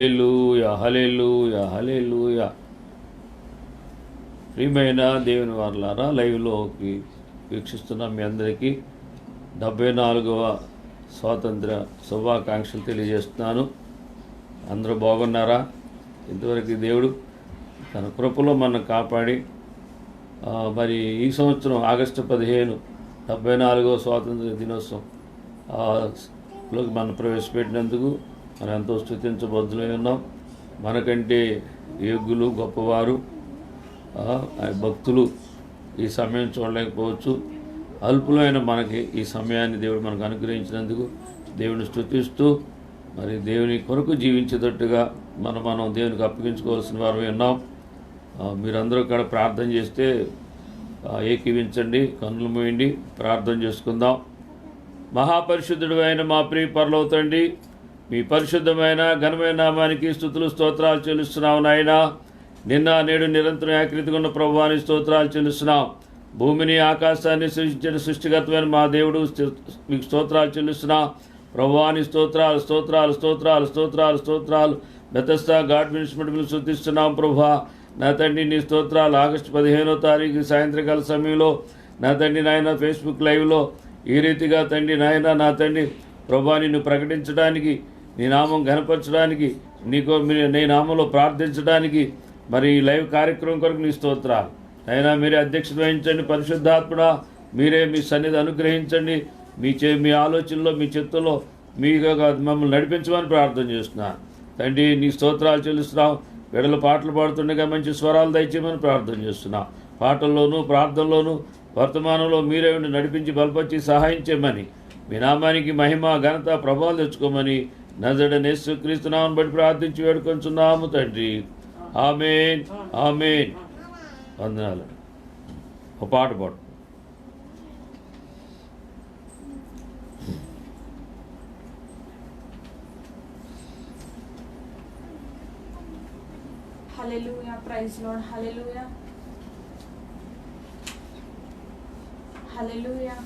హల్లెలూయా హల్లెలూయా హల్లెలూయా. ప్రియమైన దేవుని వారలారా, లైవ్లోకి వీక్షిస్తున్న మీ అందరికీ 74వ స్వాతంత్ర శుభాకాంక్షలు తెలియజేస్తున్నాను. అందరూ బాగున్నారా? ఇంతవరకు దేవుడు తన కృపలో మనం కాపాడి మరి ఈ సంవత్సరం ఆగస్టు 15 74వ స్వాతంత్ర దినోత్సవం లోకి మనం ప్రవేశపెట్టినందుకు మనం ఎంతో స్తుతించబద్దులై ఉన్నాం. మనకంటే యోగ్యులు, గొప్పవారు, భక్తులు ఈ సమయం చూడలేకపోవచ్చు. అల్పులైన మనకి ఈ సమయాన్ని దేవుడు మనకు అనుగ్రహించినందుకు దేవుని స్తుతిస్తూ మరి దేవుని కొరకు జీవించేటట్టుగా మనం దేవునికి అప్పగించుకోవాల్సిన వారు ఉన్నాం. మీరందరూ ఇక్కడ ప్రార్థన చేస్తే ఏకీవించండి, కన్నులు మూయండి, ప్రార్థన చేసుకుందాం. మహాపరిశుద్ధుడు అయిన మా ప్రియ పరలోక తండ్రి, మీ పరిశుద్ధమైన ఘనమైన నామానికి స్తుతులు స్తోత్రాలు చెల్లిస్తున్నాం. నాయన, నిన్న నేడు నిరంతరం ఏకరీతిగా ఉన్న ప్రభువానికి స్తోత్రాలు చెల్లిస్తున్నాం. భూమిని ఆకాశాన్ని సృష్టించిన సృష్టికర్తమైన మా దేవుడు మీకు స్తోత్రాలు చెల్లిస్తున్నాం. ప్రభువాని స్తోత్రాలు స్తోత్రాలు స్తోత్రాలు స్తోత్రాలు స్తోత్రాలు. బెతెస్దా గాడ్ మినిస్ట్మెంట్ స్తుతిస్తున్నాం. ప్రభువా నా తండ్రి, నీ స్తోత్రాలు. ఆగస్టు 15వ తారీఖు సాయంత్రకాల సమయంలో నా తండ్రి నాయన ఫేస్బుక్ లైవ్లో ఈ రీతిగా తండ్రి నాయన నా తండ్రి ప్రభువా నిన్ను ప్రకటించడానికి, నీ నామం ఘనపరచడానికి, నీ నామంలో ప్రార్థించడానికి మరి ఈ లైవ్ కార్యక్రమం కొరకు నీ స్తోత్రాలు. అయినా మీరే అధ్యక్షత వహించండి. పరిశుద్ధాత్మడ మీరే మీ సన్నిధి అనుగ్రహించండి. మీ ఆలోచనలో, మీ చిత్తంలో మీకు మమ్మల్ని నడిపించమని ప్రార్థన చేస్తున్నాను. తండ్రి, నీ స్తోత్రాలు చెల్లిస్తున్నాం. బిడ్డలు పాటలు పాడుతుండగా మంచి స్వరాలు దయచేయమని ప్రార్థన చేస్తున్నాం. పాటల్లోనూ ప్రార్థనలోనూ వర్తమానంలో మీరే ఉండి నడిపించి బలపరిచి సహాయం చేయమని, మీ నామానికి మహిమ ఘనత ప్రభావాలు తెచ్చుకోమని నజరేయుడైన యేసుక్రీస్తు నామమును బట్టి ప్రార్థించి వేడుకొంచున్నాము తండ్రి. ఆమేన్ ఆమేన్. వందనాలు. ఒక పాట పాడు. Hallelujah, praise Lord, hallelujah. Hallelujah.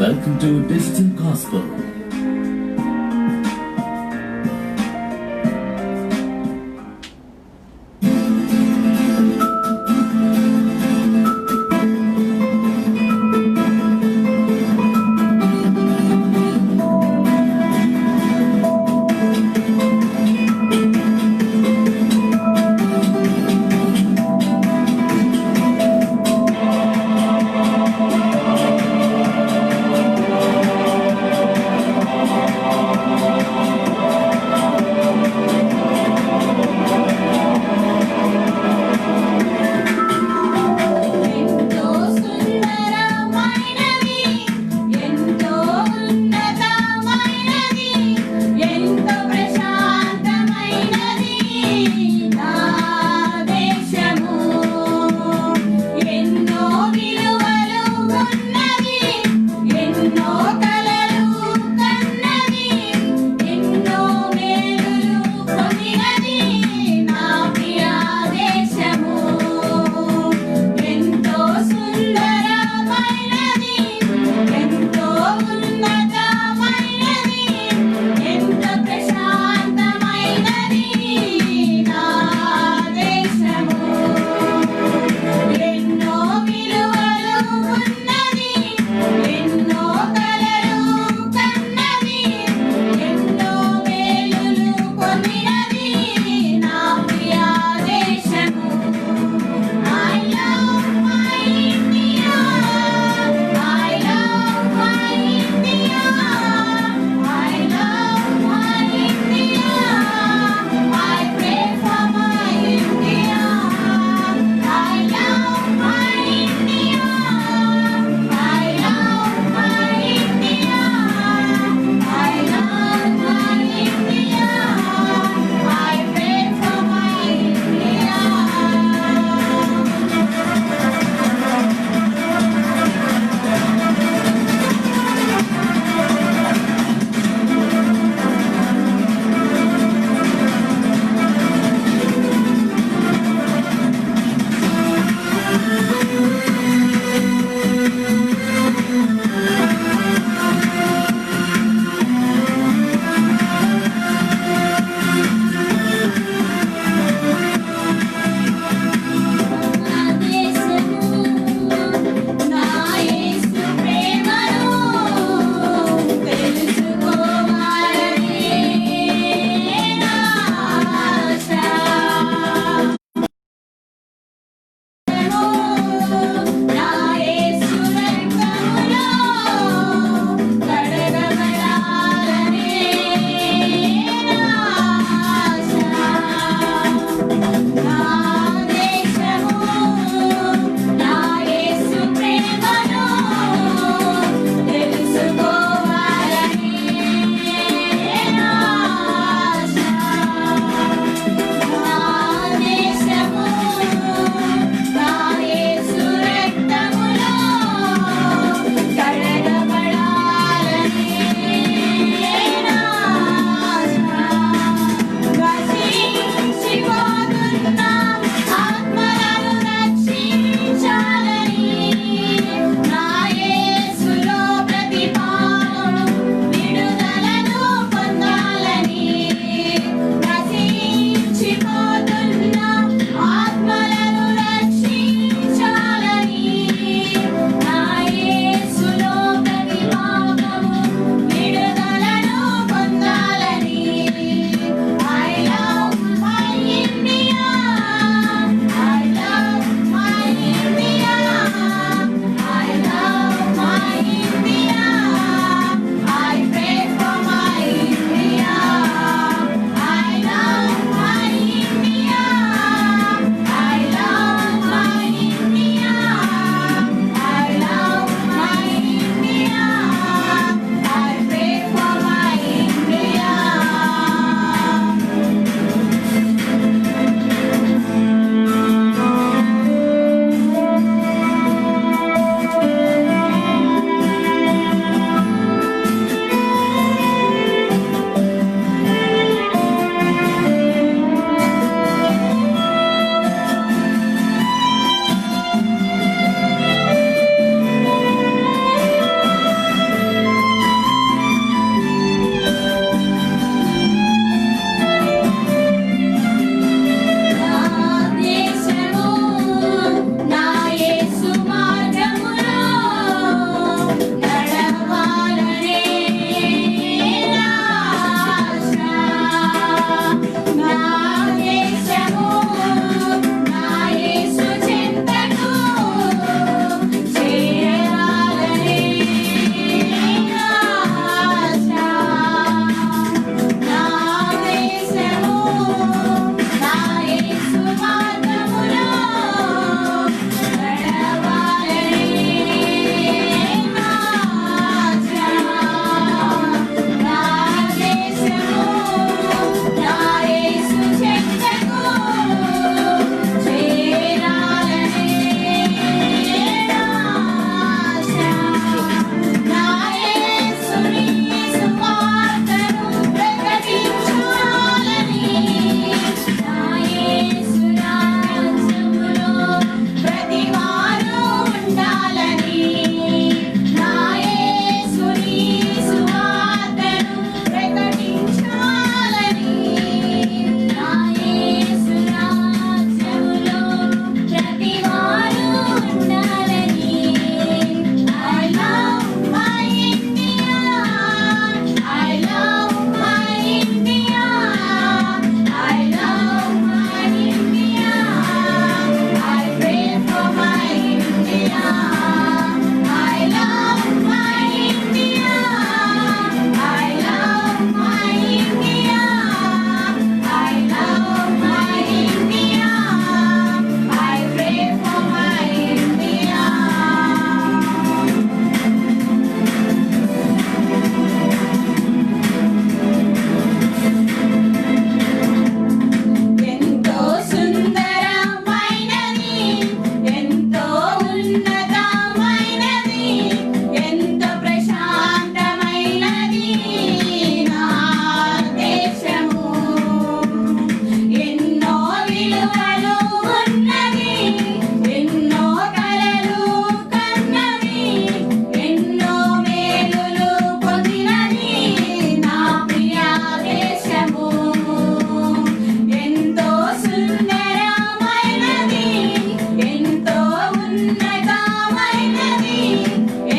Welcome to Digital Gospel.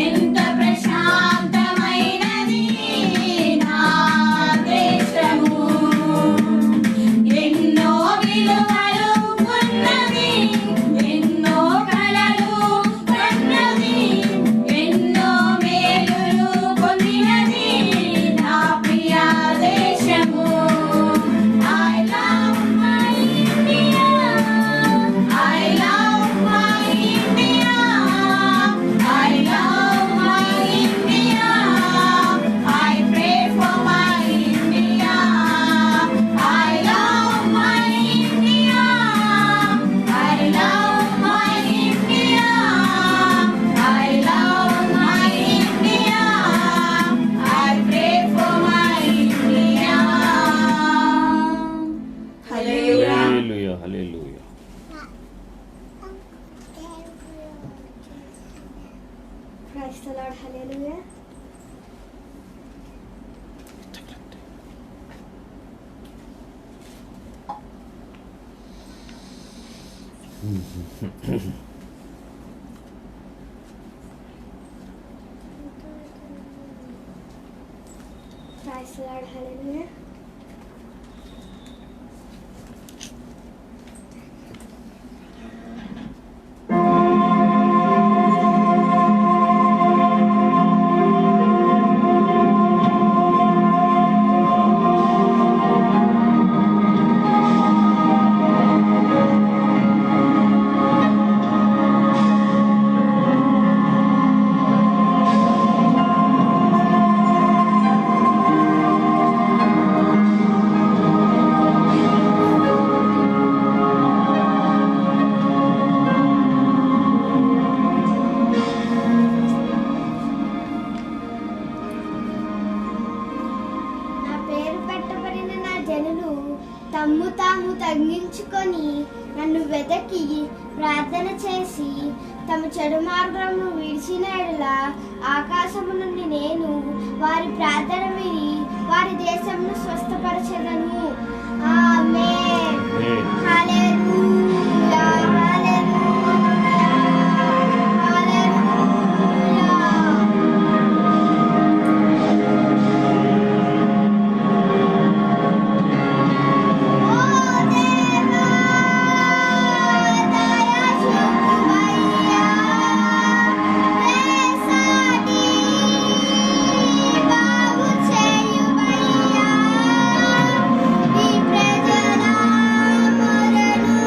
ఎంత ప్రశాంతమైనది నా దేశము. ఎన్నో విలువలు ఉన్నది, ఎన్నో కలలు కన్నది, ఎన్నో మేలులు పొందినది నా ప్రియ దేశము. I love my India, I love my India, I love my India, I pray for my India. I love my India, I love my India, I love my India, I pray for my India. Hallelujah. Hallelujah hallelujah. Praise the Lord, hallelujah. Praise the Lord, hallelujah. నా పేరు పెట్టబడిన నా జనులు తమ్ము తాము తగ్గించుకొని నన్ను వెదకి ప్రార్థన చేసి తమ చెడు మార్గమును విడిచిన యెడల ఆకాశము నుండి నేను వారి ప్రార్థన విని వారి దేశమును స్వస్థపరచెదను. ఆమేన్. హల్లెలూయా హల్లెలూయా హల్లెలూయా. ఓ దేవా దయా చూపుమయ్యా, దేశాన్ని బాగు చేయుమయ్యా, నీ ప్రజల మొరను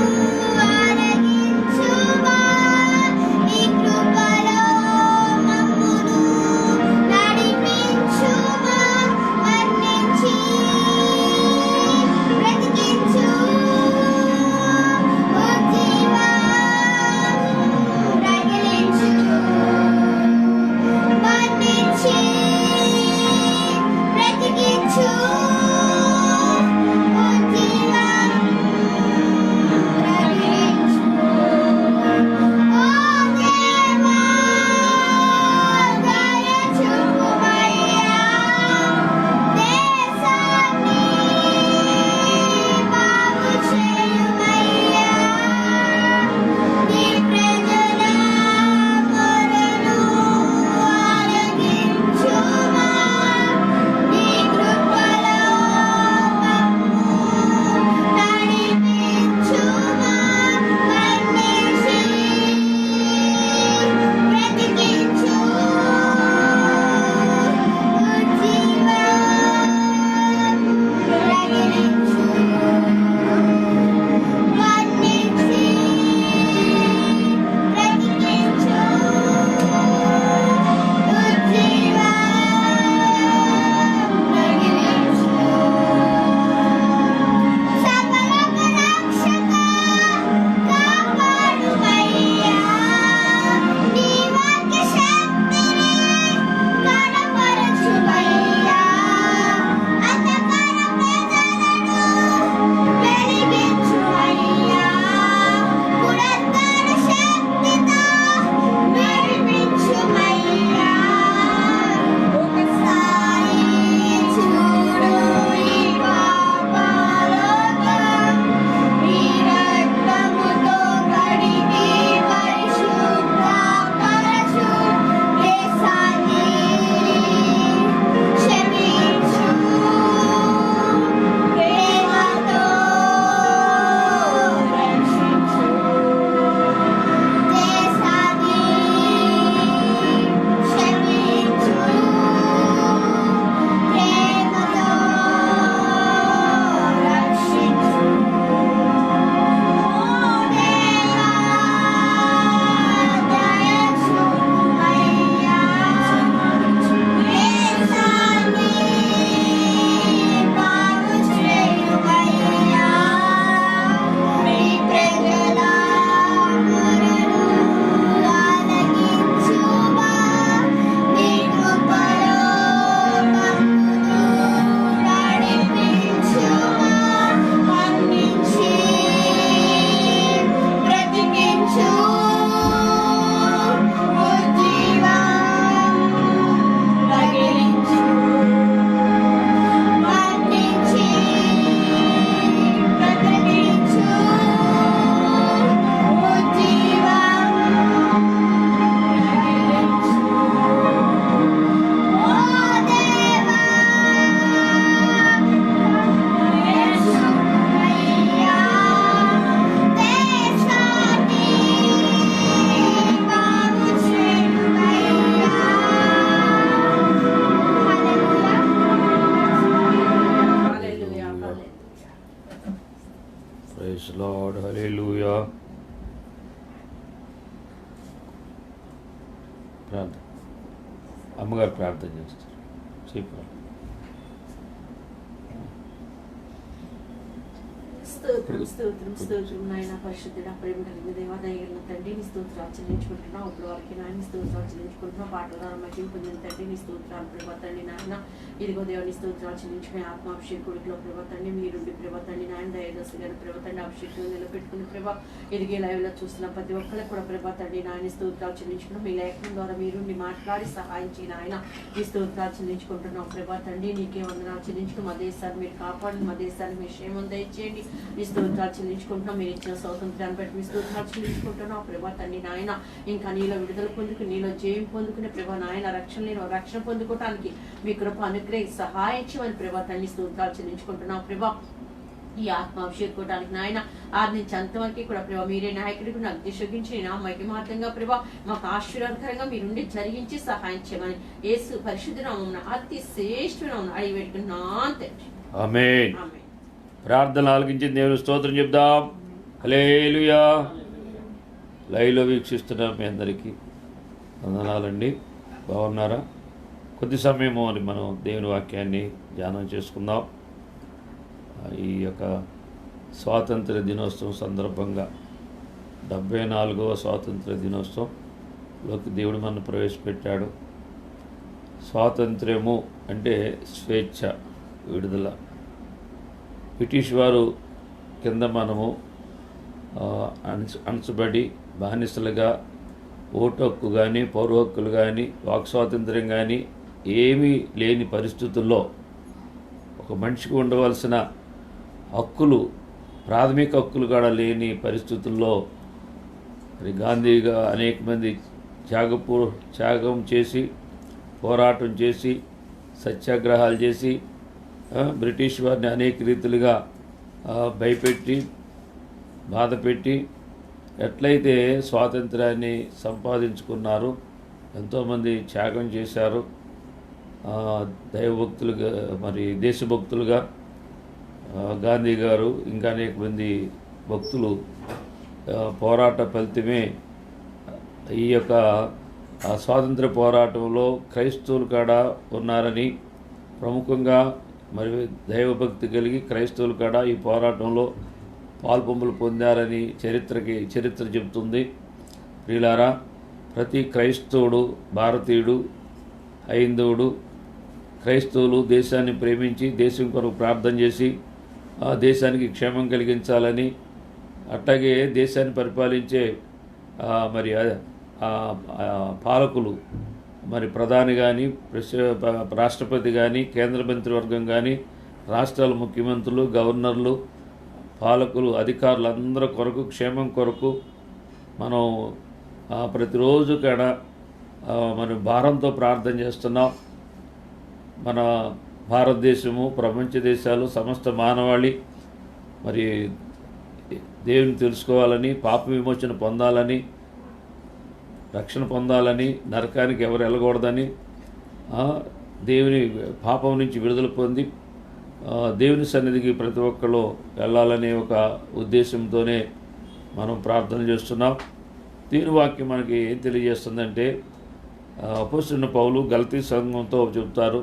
అమ్మగారు ప్రార్థన చేస్తారు. చెప్పాలి. స్తోత్రం నాయన పరిశుద్ధుడ ప్రేమ కలిగిన దేవాదయగల తండ్రి నీ స్తోత్రాలు చెల్లించుకుంటున్నావు. ఇప్పుడు వరకు నాయన స్తోత్రాలు చెల్లించుకుంటున్నావు. పాటల ద్వారా మహిమ పొందిన తండ్రి నీ స్తోత్రాలు ప్రభా తండ్రి నాయన. ఇదిగో దేవుని స్తోత్రాలు చెల్లించుకునే ఆత్మాభిషేకుడిలో ప్రభా తండ్రి మీరుండి ప్రభా తండ్రి నాయన దయదశ గారి ప్రభా తండ్రి అభిషేకం నిలబెట్టుకుని ప్రభా ఎదిగే లైవ్లో చూస్తున్న ప్రతి ఒక్కరికి కూడా ప్రభా తండ్రి నాయన స్తోత్రాలు చెల్లించుకున్నాం. మీ లేఖనం ద్వారా మీరుండి మాట్లాడి సహాయం చేయని ఆయన ఈ స్తోత్రాలు చెల్లించుకుంటున్నాం. ప్రభా తండ్రి నీకే వందనాలు చెల్లించుకుని మా దేశాన్ని మీరు కాపాడండి, మా దేశాన్ని మీ క్షేమం దయచేయండి. మీ స్తోత్రాలు చెల్లించుకుంటున్నాం. మీరు ఇచ్చిన స్వాతంత్రాన్ని బట్టి మీ స్తోత్రాలు చెల్లించుకుంటున్నాం. ప్రభా తండ్రి నాయన ఇంకా నీలో విడుదల పొందుకుని నీలో జయం పొందుకునే ప్రభా నాయన రక్షణ పొందుకోవటానికి మీ కృప అనుగ్రహించి సహాయం చేయమని ప్రభా తండ్రి స్తోత్రాలు చెల్లించుకుంటున్నాం. ప్రభా ఈ ఆత్మ అభిషేకోవడానికి నాయన ఆది నుంచి అంతవరకు కూడా ప్రభా మీరే నాయకుడికి నాకు దిశగించి నా మహిమార్థంగా ప్రభా మాకు ఆశీర్వాదకరంగా మీరుండి జరిగించి సహాయం చేయమని యేసు పరిశుద్ధ నామమున అతి శ్రేష్ఠమైన అడిగి పెట్టుకున్నాను తండ్రి. ఆమేన్. ప్రార్థన ఆలకించి దేవుని స్తోత్రం చెప్దాం. హల్లెలూయా. లైవ్లో వీక్షిస్తున్న మీ అందరికీ వందనాలండి. బాగున్నారా? కొద్ది సమయము అని మనం దేవుని వాక్యాన్ని ధ్యానం చేసుకుందాం. ఈ యొక్క స్వాతంత్ర దినోత్సవం సందర్భంగా 74వ స్వాతంత్ర దినోత్సవంలోకి దేవుడు మనల్ని ప్రవేశపెట్టాడు. స్వాతంత్ర్యము అంటే స్వేచ్ఛ, విడుదల. బ్రిటిష్ వారు కింద మనము అణచబడి బానిసలుగా ఓటు హక్కు కానీ పౌర హక్కులు కానీ వాక్ స్వాతంత్ర్యం కానీ ఏమీ లేని పరిస్థితుల్లో ఒక మనిషికి ఉండవలసిన హక్కులు, ప్రాథమిక హక్కులు కూడా లేని పరిస్థితుల్లో మరి గాంధీగా అనేక మంది త్యాగం చేసి పోరాటం చేసి సత్యాగ్రహాలు చేసి బ్రిటిష్ వారిని అనేక రీతిలుగా భయపెట్టి బాధపెట్టి ఎట్లయితే స్వాతంత్రాన్ని సంపాదించుకున్నారు, ఎంతోమంది త్యాగం చేశారు. దైవభక్తులుగా మరి దేశభక్తులుగా గాంధీ గారు ఇంకా అనేక మంది భక్తులు పోరాట ఫలితమే ఈ యొక్క స్వాతంత్ర పోరాటంలో క్రైస్తవులు కూడా ఉన్నారని, ప్రముఖంగా మరి దైవభక్తి కలిగి క్రైస్తవులు కూడా ఈ పోరాటంలో పాల్పొంపులు పొందారని చరిత్ర చెబుతుంది. ప్రియులారా, ప్రతి క్రైస్తవుడు, భారతీయుడు, హైందవుడు, క్రైస్తవులు దేశాన్ని ప్రేమించి దేశం కొరకు ప్రార్థన చేసి ఆ దేశానికి క్షేమం కలిగించాలని, అట్లాగే దేశాన్ని పరిపాలించే మరి పాలకులు, మరి ప్రధాని కానీ రాష్ట్రపతి కానీ కేంద్ర మంత్రివర్గం కానీ రాష్ట్రాల ముఖ్యమంత్రులు, గవర్నర్లు, పాలకులు, అధికారులు అందరి కొరకు క్షేమం కొరకు మనం ప్రతిరోజు కూడా మనం భారంతో ప్రార్థన చేస్తున్నాం. మన భారతదేశము, ప్రపంచ దేశాలు, సమస్త మానవాళి మరి దేవుని తెలుసుకోవాలని, పాప విమోచన పొందాలని, రక్షణ పొందాలని, నరకానికి ఎవరు వెళ్ళకూడదని, దేవుని పాపం నుంచి విడుదల పొంది దేవుని సన్నిధికి ప్రతి ఒక్కళ్ళు వెళ్ళాలనే ఒక ఉద్దేశంతోనే మనం ప్రార్థన చేస్తున్నాం. దీని వాక్యం మనకి ఏం తెలియజేస్తుందంటే, అపోస్తలుడైన పౌలు గలతీ సంఘంతో చెబుతారు.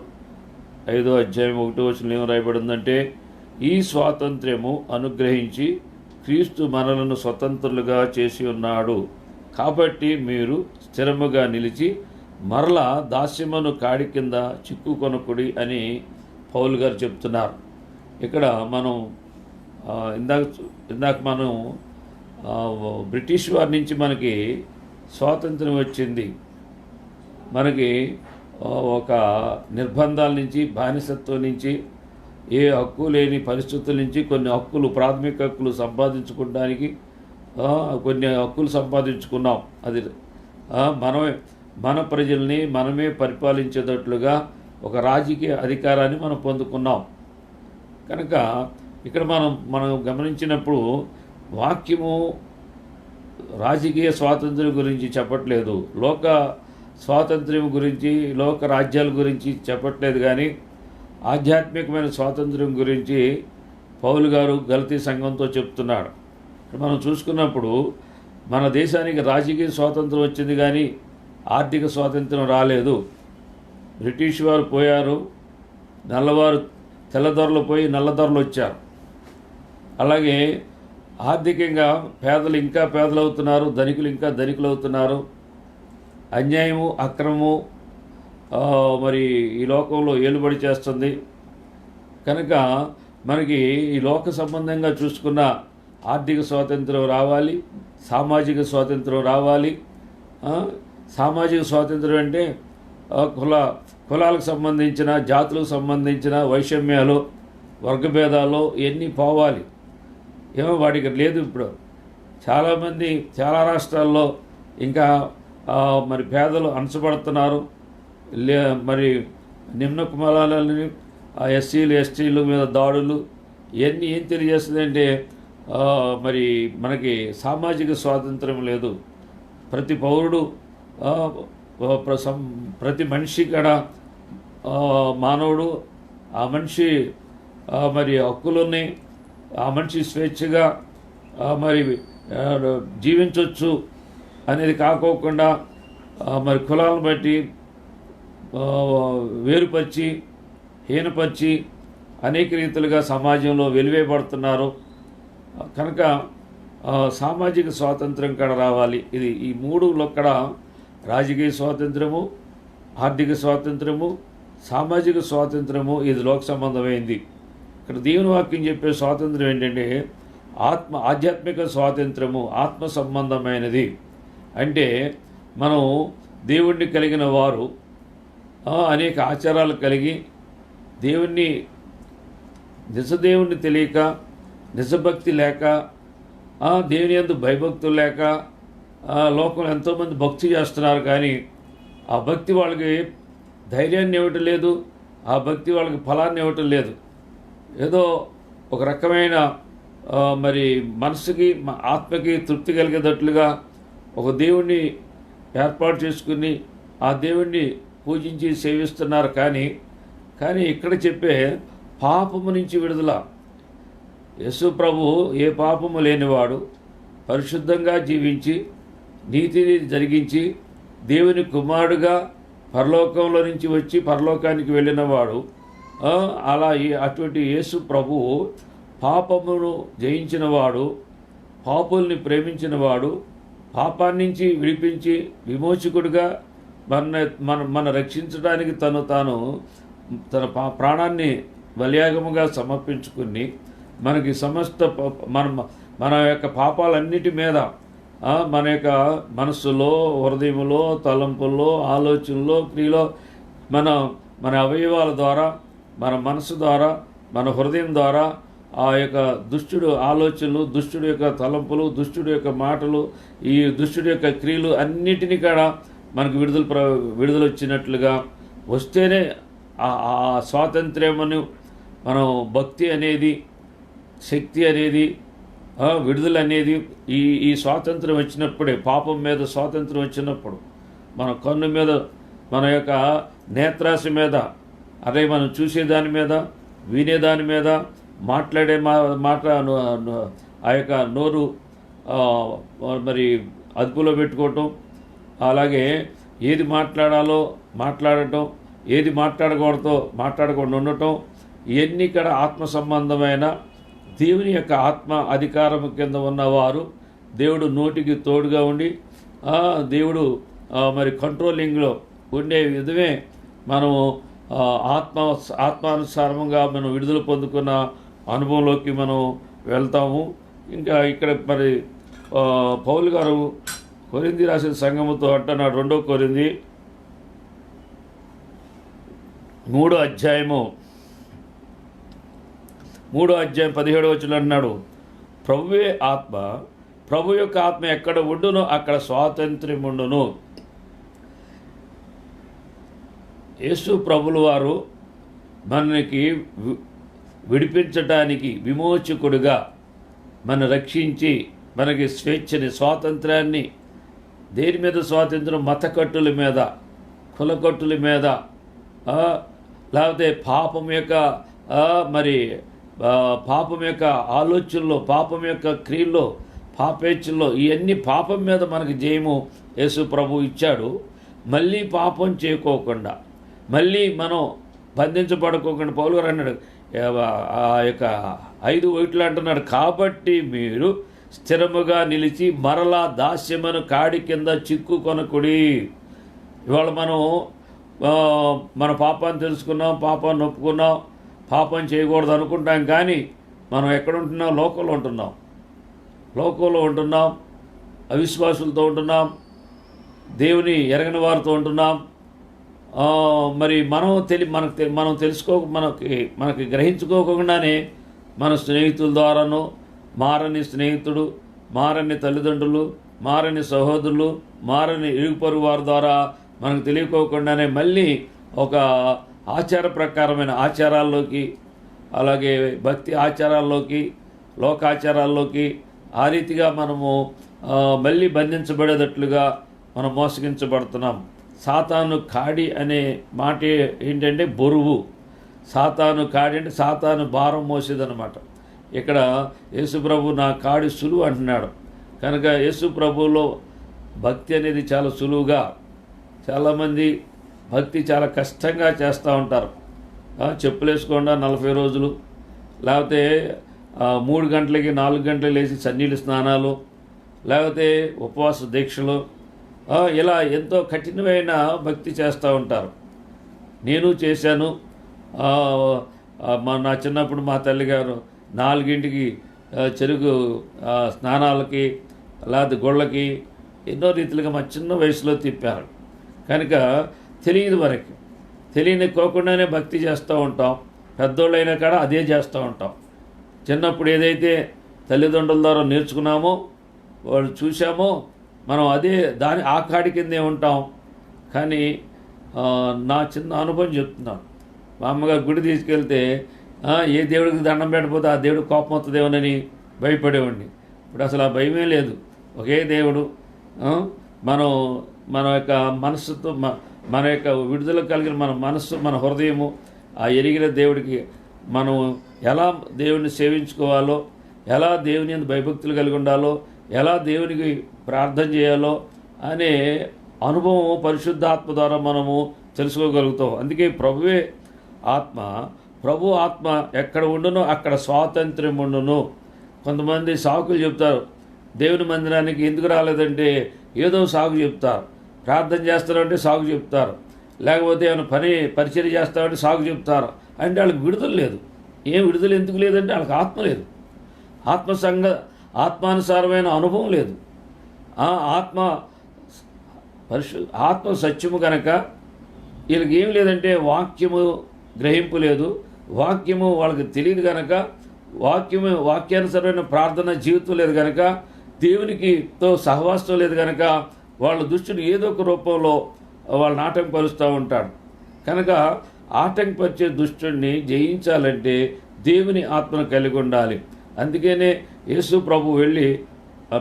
5వ అధ్యాయం 1వ వచనంలో ఏం రాయబడిందంటే, ఈ స్వాతంత్ర్యము అనుగ్రహించి క్రీస్తు మనలను స్వతంత్రులుగా చేసి ఉన్నాడు, కాబట్టి మీరు స్థిరముగా నిలిచి మరలా దాస్యమును కాడి కింద చిక్కుకొనకుడి అని పౌలు గారు చెప్తున్నారు. ఇక్కడ మనం ఇందాక మనం బ్రిటిష్ వారి నుంచి మనకి స్వాతంత్రం వచ్చింది. మనకి ఒక నిర్బంధాల నుంచి, బానిసత్వం నుంచి, ఏ హక్కు లేని పరిస్థితుల నుంచి కొన్ని హక్కులు, ప్రాథమిక హక్కులు సంపాదించుకోవడానికి కొన్ని హక్కులు సంపాదించుకున్నాం. అది మన ప్రజల్ని మనమే పరిపాలించేటట్లుగా ఒక రాజకీయ అధికారాన్ని మనం పొందుకున్నాం. కనుక ఇక్కడ మనం గమనించినప్పుడు వాక్యము రాజకీయ స్వాతంత్ర్యం గురించి చెప్పట్లేదు, లోక స్వాతంత్ర్యం గురించి, లోక రాజ్యాల గురించి చెప్పట్లేదు, కానీ ఆధ్యాత్మికమైన స్వాతంత్ర్యం గురించి పౌలు గారు గలతీ సంఘంతో చెప్తున్నాడు. మనం చూసుకున్నప్పుడు మన దేశానికి రాజకీయ స్వాతంత్రం వచ్చింది కానీ ఆర్థిక స్వాతంత్రం రాలేదు. బ్రిటిష్ వారు పోయారు, నల్లవారు తెల్లదొరలు పోయి నల్లదొరలు వచ్చారు. అలాగే ఆర్థికంగా పేదలు ఇంకా పేదలు అవుతున్నారు, ధనికులు ఇంకా ధనికులు అవుతున్నారు. అన్యాయము అక్రమము మరి ఈ లోకంలో ఏలుబడి చేస్తుంది. కనుక మనకి ఈ లోక సంబంధంగా చూసుకున్న ఆర్థిక స్వాతంత్రం రావాలి, సామాజిక స్వాతంత్రం రావాలి. సామాజిక స్వాతంత్రం అంటే కులాలకు సంబంధించిన, జాతులకు సంబంధించిన వైషమ్యాలు, వర్గభేదాలు ఇవన్నీ పోవాలి. ఏమో వాడికి లేదు. ఇప్పుడు చాలామంది చాలా రాష్ట్రాల్లో ఇంకా మరి పేదలు అణచబడుతున్నారు. మరి నిమ్న కులాలని ఎస్సీలు ఎస్టీలు మీద దాడులు ఇవన్నీ ఏం తెలియజేస్తుందంటే మరి మనకి సామాజిక స్వాతంత్రం లేదు. ప్రతి పౌరుడు ప్రతి మనిషి కూడా మానవుడు, ఆ మనిషి మరి హక్కులుని, ఆ మనిషి స్వేచ్ఛగా మరి జీవించవచ్చు అనేది కాకోకుండా మరి కులాలను బట్టి వేరుపరిచి హీనపరిచి అనేక రీతులుగా సమాజంలో వెలివేయబడుతున్నారు. కనుక సామాజిక స్వాతంత్రం కూడా రావాలి. ఇది ఈ మూడులో కూడా రాజకీయ స్వాతంత్రము, ఆర్థిక స్వాతంత్రము, సామాజిక స్వాతంత్రము ఇది లోక సంబంధమైంది. ఇక్కడ దేవుని వాక్యం చెప్పే స్వాతంత్రం ఏంటంటే ఆధ్యాత్మిక స్వాతంత్రము, ఆత్మ సంబంధమైనది. అంటే మనం దేవుణ్ణి కలిగిన వారు అనేక ఆచారాలు కలిగి నిజదేవుణ్ణి తెలియక, నిజభక్తి లేక, దేవుని యందు భయభక్తులు లేక లోకంలో ఎంతోమంది భక్తి చేస్తున్నారు. కానీ ఆ భక్తి వాళ్ళకి ధైర్యాన్ని ఇవ్వటం లేదు, ఆ భక్తి వాళ్ళకి ఫలాన్ని ఇవ్వటం లేదు. ఏదో ఒక రకమైన మరి మనసుకి ఆత్మకి తృప్తి కలిగేటట్లుగా ఒక దేవుణ్ణి ఏర్పాటు చేసుకుని ఆ దేవుణ్ణి పూజించి సేవిస్తున్నారు. కానీ ఇక్కడ చెప్పే పాపము నుంచి విడుదల. యేసు ప్రభువు ఏ పాపము లేనివాడు, పరిశుద్ధంగా జీవించి నీతిని జరిగించి దేవుని కుమారుడుగా పరలోకంలో నుంచి వచ్చి పరలోకానికి వెళ్ళినవాడు. అటువంటి యేసు ప్రభువు పాపమును జయించినవాడు, పాపుల్ని ప్రేమించినవాడు, పాపాన్ని నుంచి విడిపించి విమోచకుడిగా మన రక్షించడానికి తన ప్రాణాన్ని బలియాగముగా సమర్పించుకుని మనకి సమస్త మన యొక్క పాపాలన్నిటి మీద మన యొక్క మనస్సులో, హృదయంలో, తలంపుల్లో, ఆలోచనలో, క్రియలో మన అవయవాల ద్వారా, మన మనసు ద్వారా, మన హృదయం ద్వారా ఆ యొక్క దుష్టుడు ఆలోచనలు, దుష్టుడు యొక్క తలంపులు, దుష్టుడు యొక్క మాటలు, ఈ దుష్టుడు యొక్క క్రియలు అన్నిటినీ కూడా మనకు విడుదల వచ్చినట్లుగా వస్తేనే ఆ స్వాతంత్ర్యమును మనం భక్తి అనేది, శక్తి అనేది, విడుదల అనేది ఈ స్వాతంత్రం వచ్చినప్పుడే, పాపం మీద స్వాతంత్రం వచ్చినప్పుడు మన కన్ను మీద, మన యొక్క నేత్రాశ మీద, అదే మనం చూసేదాని మీద, వినేదాని మీద, మాట్లాడే మాట ఆ యొక్క నోరు మరి అదుపులో పెట్టుకోవటం, అలాగే ఏది మాట్లాడాలో మాట్లాడటం, ఏది మాట్లాడకుండా ఉండటం, ఇవన్నీ కూడా ఆత్మ సంబంధమైన దేవుని యొక్క ఆత్మ అధికారం కింద ఉన్నవారు దేవుడు నోటికి తోడుగా ఉండి దేవుడు మరి కంట్రోలింగ్లో ఉండే విధమే మనము ఆత్మానుసారంగా మనం విడుదల పొందుకున్న అనుభవంలోకి మనం వెళ్తాము. ఇంకా ఇక్కడ మరి పౌలు గారు కొరింథీ రాసిన సంఘముతో అంటున్నాడు, 2 కొరింథీ 3వ అధ్యాయం 17వ వచనం అన్నాడు, ప్రభువే ఆత్మ, ప్రభు యొక్క ఆత్మ ఎక్కడ ఉండునో అక్కడ స్వాతంత్ర్యం ఉండును. యేసు ప్రభుల వారు మనకి విడిపించటానికి విమోచకుడుగా మన రక్షించి మనకి స్వేచ్ఛని, స్వాతంత్రాన్ని, దేని మీద స్వాతంత్రం? మతకట్టుల మీద, కులకట్టుల మీద, లేకపోతే పాపం యొక్క పాపం యొక్క ఆలోచనలో, పాపం యొక్క క్రియల్లో, పాపేచ్ఛల్లో, ఇవన్నీ పాపం మీద మనకి జయము యేసు ప్రభు ఇచ్చాడు. మళ్ళీ పాపం చేయకోకుండా, మళ్ళీ మనం బంధించబడుకోకుండా పౌలు గారు అన్నాడు, ఆ యొక్క 5:1 అంటున్నాడు, కాబట్టి మీరు స్థిరముగా నిలిచి మరలా దాస్యమును కాడి కింద చిక్కుకొనకుడి. ఇవాళ మనం మన పాపాన్ని తెలుసుకున్నాం, పాపాన్ని ఒప్పుకున్నాం, పాపం చేయకూడదు అనుకుంటాం, కానీ మనం ఎక్కడ ఉంటున్నాం? లోకంలో ఉంటున్నాం, అవిశ్వాసులతో ఉంటున్నాం, దేవుని ఎరగని వారితో ఉంటున్నాం. మరి మనం మనకి గ్రహించుకోకుండానే మన స్నేహితుల ద్వారానో, మారని స్నేహితుడు, మారని తల్లిదండ్రులు, మారని సహోదరులు, మారని ఇరుగు పొరుగు వారి ద్వారా మనకు తెలియకోకుండానే మళ్ళీ ఒక ఆచార ప్రకారమైన ఆచారాల్లోకి, అలాగే భక్తి ఆచారాల్లోకి, లోకాచారాల్లోకి ఆ రీతిగా మనము మళ్ళీ బంధించబడేటట్లుగా మనం మోసగించబడుతున్నాం. సాతాను కాడి అనే మాట ఏంటంటే బరువు. సాతాను కాడి అంటే సాతాను భారం మోసేదన్నమాట. ఇక్కడ యేసుప్రభు నా కాడి సులువు అంటున్నాడు. కనుక యేసుప్రభులో భక్తి అనేది చాలా సులువుగా, చాలామంది భక్తి చాలా కష్టంగా చేస్తూ ఉంటారు. చెప్పులు వేసుకోకుండా 40 రోజులు, లేకపోతే 3 గంటలకి 4 గంటలు లేచి సన్నీళ్ళు స్నానాలు, లేకపోతే ఉపవాస దీక్షలు, ఇలా ఎంతో కఠినమైన భక్తి చేస్తూ ఉంటారు. నేను చేశాను. నా చిన్నప్పుడు మా తల్లిగారు 4ంటికి చెరుకు స్నానాలకి, లేకపోతే గుళ్ళకి ఎన్నో రీతిలుగా మా చిన్న వయసులో తిప్పారు. కనుక తెలియనికోకుండానే భక్తి చేస్తూ ఉంటాం. పెద్దోళ్ళైనా కాడ అదే చేస్తూ ఉంటాం. చిన్నప్పుడు ఏదైతే తల్లిదండ్రుల ద్వారా నేర్చుకున్నామో, వాళ్ళు చూసామో, మనం అదే ఆ కాడి కిందే ఉంటాం. కానీ నా చిన్న అనుభవం చెప్తున్నాను. మా అమ్మగారు గుడి తీసుకెళ్తే ఏ దేవుడికి దండం పెట్టకపోతే ఆ దేవుడికి కోపం వస్తుందేమోనని భయపడేవాడిని. ఇప్పుడు అసలు ఆ భయమే లేదు. ఒకే దేవుడు. మన యొక్క మనస్సుతో, మన యొక్క విడుదల కలిగిన మన మనస్సు, మన హృదయము ఆ ఎరిగిన దేవుడికి మనం ఎలా దేవుని సేవించుకోవాలో, ఎలా దేవుని యందు భయభక్తులు కలిగి ఉండాలో, ఎలా దేవునికి ప్రార్థన చేయాలో అనే అనుభవం పరిశుద్ధాత్మ ద్వారా మనము తెలుసుకోగలుగుతాం. అందుకే ప్రభు ఆత్మ ఎక్కడ ఉండునో అక్కడ స్వాతంత్ర్యం ఉండును. కొంతమంది సాకులు చెప్తారు. దేవుని మందిరానికి ఎందుకు రాలేదంటే ఏదో సాగు చెప్తారు. ప్రార్థన చేస్తారంటే సాగు చెప్తారు. లేకపోతే ఏమైనా పరిచర్య చేస్తామంటే సాగు చెప్తారు. అంటే వాళ్ళకి విడుదల లేదు. ఏం విడుదల ఎందుకు లేదంటే వాళ్ళకి ఆత్మ లేదు. ఆత్మానుసారమైన అనుభవం లేదు. ఆత్మ సత్యము కనుక వీళ్ళకి ఏం లేదంటే వాక్యము గ్రహింపు లేదు. వాక్యము వాళ్ళకి తెలియదు కనుక, వాక్యానుసరమైన ప్రార్థన జీవితం లేదు కనుక, దేవునికితో సహవాసం లేదు కనుక వాళ్ళ దుష్టుని ఏదో ఒక రూపంలో వాళ్ళని ఆటంకపరుస్తూ ఉంటాడు. కనుక ఆటంకపరిచే దుష్టుడిని జయించాలంటే దేవుని ఆత్మను కలిగి ఉండాలి. అందుకనే యేసు ప్రభు వెళ్ళి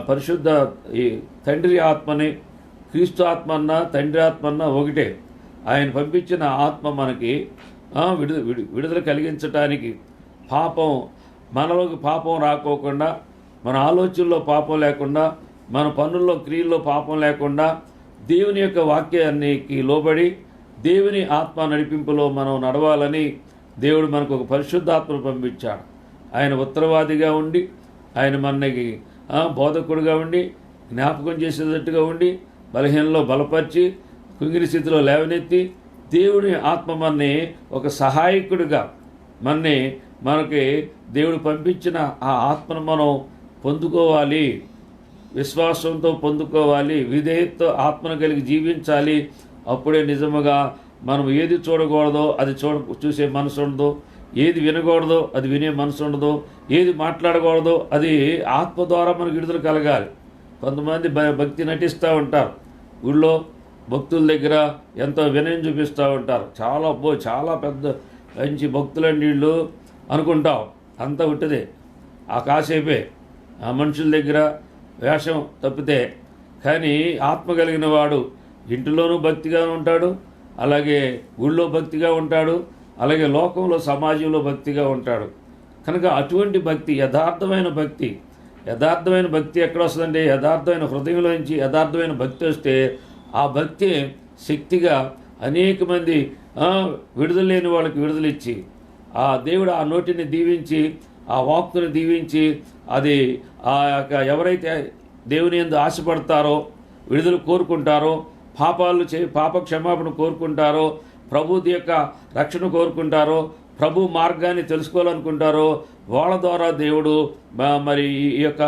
పరిశుద్ధ ఈ తండ్రి ఆత్మని, క్రీస్తు ఆత్మ అన్నా తండ్రి ఆత్మ అన్నా ఒకటే. ఆయన పంపించిన ఆత్మ మనకి విడుదల కలిగించటానికి, మనలోకి పాపం రాకోకుండా, మన ఆలోచనలో పాపం లేకుండా, మన పనుల్లో క్రియల్లో పాపం లేకుండా, దేవుని యొక్క వాక్యానికి లోబడి దేవుని ఆత్మ నడిపింపులో మనం నడవాలని దేవుడు మనకు ఒక పరిశుద్ధాత్మను పంపించాడు. ఆయన ఉత్తరవాదిగా ఉండి, ఆయన మనకి బోధకుడిగా ఉండి, జ్ఞాపకం చేసేటట్టుగా ఉండి, బలహీనలో బలపరిచి, కుంగిరి స్థితిలో లేవనెత్తి, దేవుని ఆత్మ మనని ఒక సహాయకుడిగా మనకి దేవుడు పంపించిన ఆ ఆత్మను మనం పొందుకోవాలి. విశ్వాసంతో పొందుకోవాలి. విధేయతతో ఆత్మను కలిగి జీవించాలి. అప్పుడే నిజముగా మనం ఏది చూడకూడదో అది చూసే మనసు ఉండదు, ఏది వినకూడదో అది వినే మనసు ఉండదు, ఏది మాట్లాడకూడదో అది ఆత్మ ద్వారా మనకు విడుదల కలగాలి. కొంతమంది భక్తి నటిస్తూ ఉంటారు. ఊళ్ళో భక్తుల దగ్గర ఎంతో వినయం చూపిస్తూ ఉంటారు. చాలా పెద్ద మంచి భక్తులండి వీళ్ళు అనుకుంటాం. అంతా ఉట్టిదే, ఆ కాసేపే, ఆ మనుషుల దగ్గర వేషం తప్పితే. కానీ ఆత్మ కలిగిన వాడు ఇంటిలోనూ భక్తిగా ఉంటాడు, అలాగే ఊళ్ళో భక్తిగా ఉంటాడు, అలాగే లోకంలో సమాజంలో భక్తిగా ఉంటాడు. కనుక అటువంటి భక్తి యథార్థమైన భక్తి ఎక్కడ వస్తుందంటే యథార్థమైన హృదయంలోంచి యథార్థమైన భక్తి వస్తే ఆ భక్తి శక్తిగా అనేక మంది విడుదల లేని వాళ్ళకి విడుదల ఇచ్చి ఆ దేవుడు ఆ నోటిని దీవించి ఆ వాక్కుని దీవించి అది ఆ యొక్క ఎవరైతే దేవుని యందు ఆశపడతారో విడుదల కోరుకుంటారో పాప క్షమాపణ కోరుకుంటారో ప్రభు యొక్క రక్షణ కోరుకుంటారో ప్రభు మార్గాన్ని తెలుసుకోవాలనుకుంటారో వాళ్ళ ద్వారా దేవుడు మరి ఈ యొక్క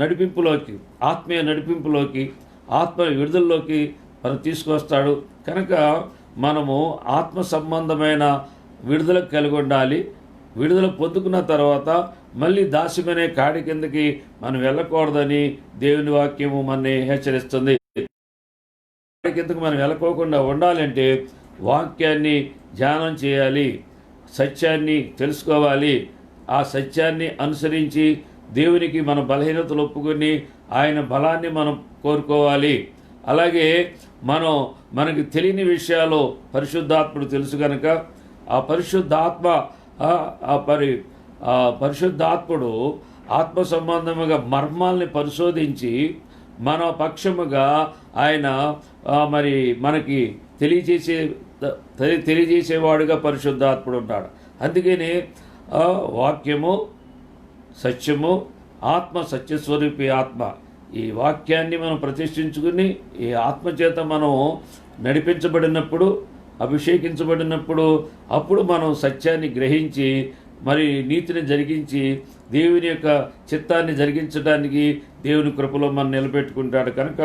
నడిపింపులోకి ఆత్మీయ నడిపింపులోకి ఆత్మ విడుదలలోకి మనం తీసుకొస్తాడు. కనుక మనము ఆత్మ సంబంధమైన విడుదల కలిగి ఉండాలి. విడుదల పొందుకున్న తర్వాత మళ్ళీ దాస్యమనే కాడి కిందకి మనం వెళ్ళకూడదని దేవుని వాక్యము మనని హెచ్చరిస్తుంది. కాడి కిందకి మనం వెళ్ళకోకుండా ఉండాలంటే వాక్యాన్ని ధ్యానం చేయాలి, సత్యాన్ని తెలుసుకోవాలి, ఆ సత్యాన్ని అనుసరించి దేవునికి మన బలహీనతలు ఒప్పుకొని ఆయన బలాన్ని మనం కోరుకోవాలి. అలాగే మనకి తెలియని విషయాలు పరిశుద్ధాత్ముడు తెలుసు కనుక ఆ పరిశుద్ధాత్ముడు ఆత్మ సంబంధముగా మర్మాల్ని పరిశోధించి మన పక్షముగా ఆయన మరి మనకి తెలియజేసేవాడుగా పరిశుద్ధాత్ముడు ఉంటాడు. అందుకని వాక్యము సత్యము ఆత్మ సత్యస్వరూపి ఆత్మ ఈ వాక్యాన్ని మనం ప్రతిష్ఠించుకుని ఈ ఆత్మచేత మనం నడిపించబడినప్పుడు అభిషేకించబడినప్పుడు అప్పుడు మనం సత్యాన్ని గ్రహించి మరి నీతిని జరిగించి దేవుని యొక్క చిత్తాన్ని జరిగించడానికి దేవుని కృపలో మనం నిలబెట్టుకుంటాడు. కనుక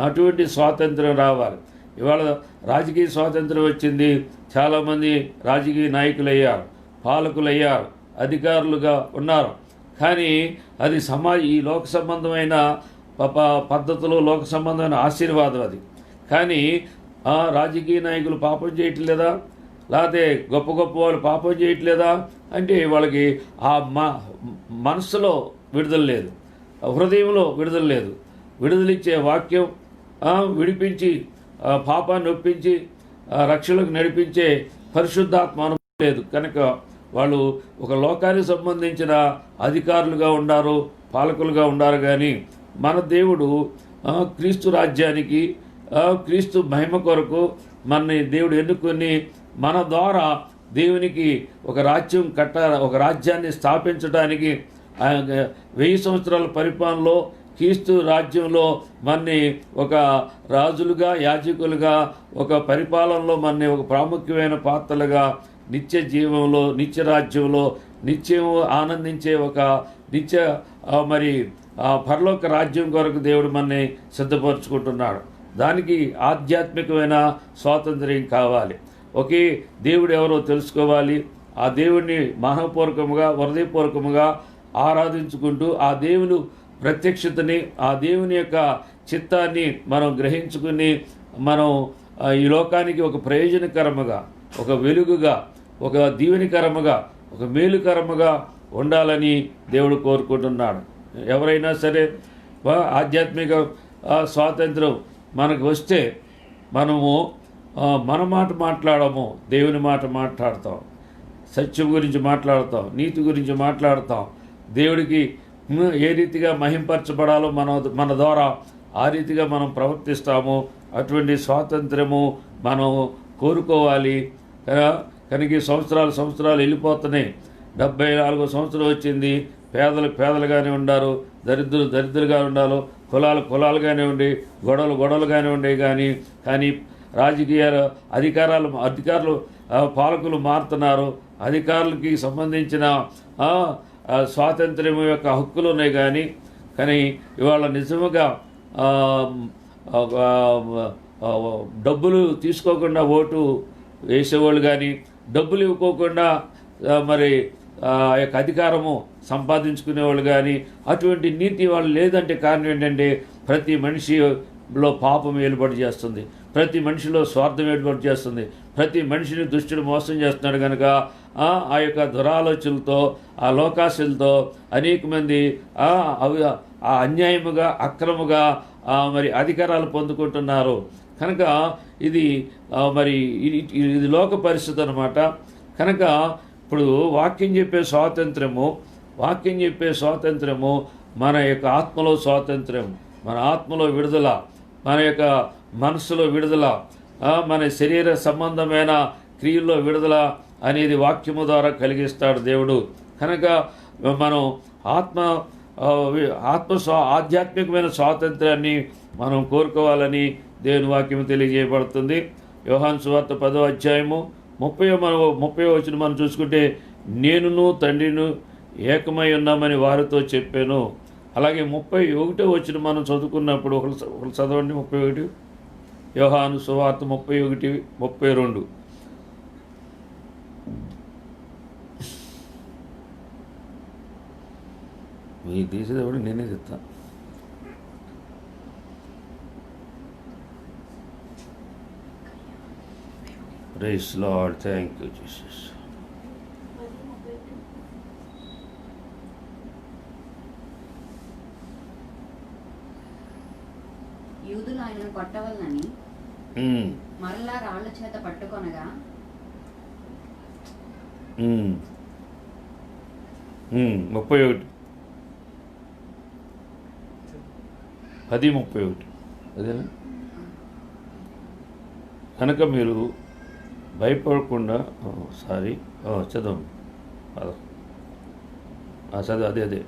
అటువంటి స్వాతంత్రం రావాలి. ఇవాళ రాజకీయ స్వాతంత్రం వచ్చింది. చాలామంది రాజకీయ నాయకులు అయ్యారు, పాలకులు అయ్యారు, అధికారులుగా ఉన్నారు. కానీ అది ఈ లోక సంబంధమైన పద్ధతులు, లోక సంబంధమైన ఆశీర్వాదం అది. కానీ రాజకీయ నాయకులు పాపం చేయట్లేదా, లేకపోతే గొప్ప గొప్ప వాళ్ళు పాపం చేయట్లేదా అంటే వాళ్ళకి ఆ మనస్సులో విడుదల లేదు, హృదయంలో విడుదల లేదు. విడుదలిచ్చే వాక్యం విడిపించి పాపాన్ని ఒప్పించి రక్షణకు నడిపించే పరిశుద్ధాత్మ అనుభవం లేదు. కనుక వాళ్ళు ఒక లోకానికి సంబంధించిన అధికారులుగా ఉండారు, పాలకులుగా ఉండారు. కానీ మన దేవుడు క్రీస్తు రాజ్యానికి, క్రీస్తు మహిమ కొరకు మనని దేవుడు ఎన్నుకొని మన ద్వారా దేవునికి ఒక రాజ్యం ఒక రాజ్యాన్ని స్థాపించడానికి 1000 సంవత్సరాల పరిపాలనలో క్రీస్తు రాజ్యంలో మనని ఒక రాజులుగా, యాజకులుగా, ఒక పరిపాలనలో మనని ఒక ప్రాముఖ్యమైన పాత్రలుగా నిత్య జీవంలో, నిత్య రాజ్యంలో నిత్యం ఆనందించే ఒక నిత్య మరి పరలోక రాజ్యం కొరకు దేవుడు మనని సిద్ధపరచుకుంటున్నాడు. దానికి ఆధ్యాత్మికమైన స్వాతంత్ర్యం కావాలి. ఒకే దేవుడు ఎవరో తెలుసుకోవాలి. ఆ దేవుడిని మానవపూర్వకముగా, హృదయపూర్వకముగా ఆరాధించుకుంటూ ఆ దేవుని ప్రత్యక్షతని, ఆ దేవుని యొక్క చిత్తాన్ని మనం గ్రహించుకుని మనం ఈ లోకానికి ఒక ప్రయోజనకరముగా, ఒక వెలుగుగా, ఒక దీవెనికరముగా, ఒక మేలుకరముగా ఉండాలని దేవుడు కోరుకుంటున్నాడు. ఎవరైనా సరే ఆధ్యాత్మిక స్వాతంత్రం మనకు వస్తే మనము మన మాట మాట్లాడము, దేవుని మాట మాట్లాడతాం, సత్యం గురించి మాట్లాడతాం, నీతి గురించి మాట్లాడతాం. దేవుడికి ఏ రీతిగా మహింపరచబడాలో మన ద్వారా ఆ రీతిగా మనం ప్రవర్తిస్తాము. అటువంటి స్వాతంత్రము మనం కోరుకోవాలి. కనుక సంవత్సరాలు వెళ్ళిపోతున్నాయి. 74వ సంవత్సరం వచ్చింది. పేదలుగానే ఉండారు, దరిద్రులుగా ఉండాలి, కులాలుగానే ఉండి, గొడవలుగానే ఉండేవి. కానీ రాజకీయ అధికారులు పాలకులు మారుతున్నారు. అధికారులకి సంబంధించిన స్వాతంత్ర్యం యొక్క హక్కులు ఉన్నాయి. కానీ ఇవాళ నిజముగా డబ్బులు తీసుకోకుండా ఓటు వేసేవాళ్ళు కానీ, డబ్బులు ఇవ్వకోకుండా మరి ఆ యొక్క అధికారము సంపాదించుకునేవాళ్ళు కానీ, అటువంటి నీతి వాళ్ళు లేదంటే కారణం ఏంటంటే ప్రతి మనిషిలో పాపం ఏలుబడి చేస్తుంది, ప్రతి మనిషిలో స్వార్థం ఏర్పాటు చేస్తుంది, ప్రతి మనిషిని దుష్టుడు మోసం చేస్తున్నాడు. కనుక ఆ యొక్క దురాలోచనలతో, ఆ లోకాశలతో అనేక మంది అన్యాయముగా, అక్రముగా మరి అధికారాలు పొందుకుంటున్నారు. కనుక ఇది ఇది లోక పరిస్థితి అన్నమాట. కనుక ఇప్పుడు వాక్యం చెప్పే స్వాతంత్రము మన యొక్క ఆత్మలో స్వాతంత్రం, మన ఆత్మలో విడుదల, మన యొక్క మనస్సులో విడుదల, మన శరీర సంబంధమైన క్రియల్లో విడుదల అనేది వాక్యము ద్వారా కలిగిస్తాడు దేవుడు. కనుక మనం ఆధ్యాత్మికమైన స్వాతంత్రాన్ని మనం కోరుకోవాలని దేవుని వాక్యం తెలియజేయబడుతుంది. యోహాను సువార్త 10వ అధ్యాయము 30వ వచనం మనం చూసుకుంటే, నేనును తండ్రిను ఏకమై ఉన్నామని వారితో చెప్పాను. అలాగే 31వ వచనం మనం చదువుకున్నప్పుడు ఒకరు చదవండి. 31 యోహాను సువార్త 31, 32. మీ తీసేటప్పుడు నేనే చెప్తాను. Praise lord. Thank you Jesus. యూదులు ఆయనను కొట్టవలనని మరలా రాళ్ల చేత పట్టుకొనగా 31 10:31 అదేనా? కనుక మీరు భయపడకుండా చదవండి. చదువు. అదే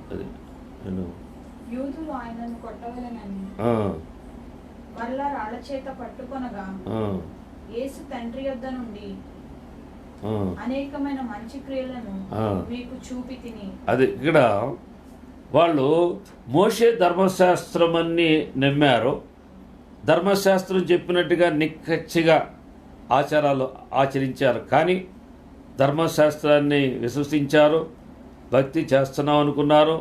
నేను యూదులు ఆయనను కొట్టవలెనని మరలా రాళ్ల చేత పట్టుకొనగా యేసు తండ్రి యొద్ద నుండి అనేకమైన మంచి క్రియలను మీకు చూపి తిని. అది ఇక్కడ వాళ్ళు మోషే ధర్మశాస్త్రమని నమ్మారు. ధర్మశాస్త్రం చెప్పినట్టుగా నిక్కచ్చిగా ఆచారాలు ఆచరించారు. కానీ ధర్మశాస్త్రాన్ని విశ్వసించారు, భక్తి చేస్తున్నాం అనుకున్నారు.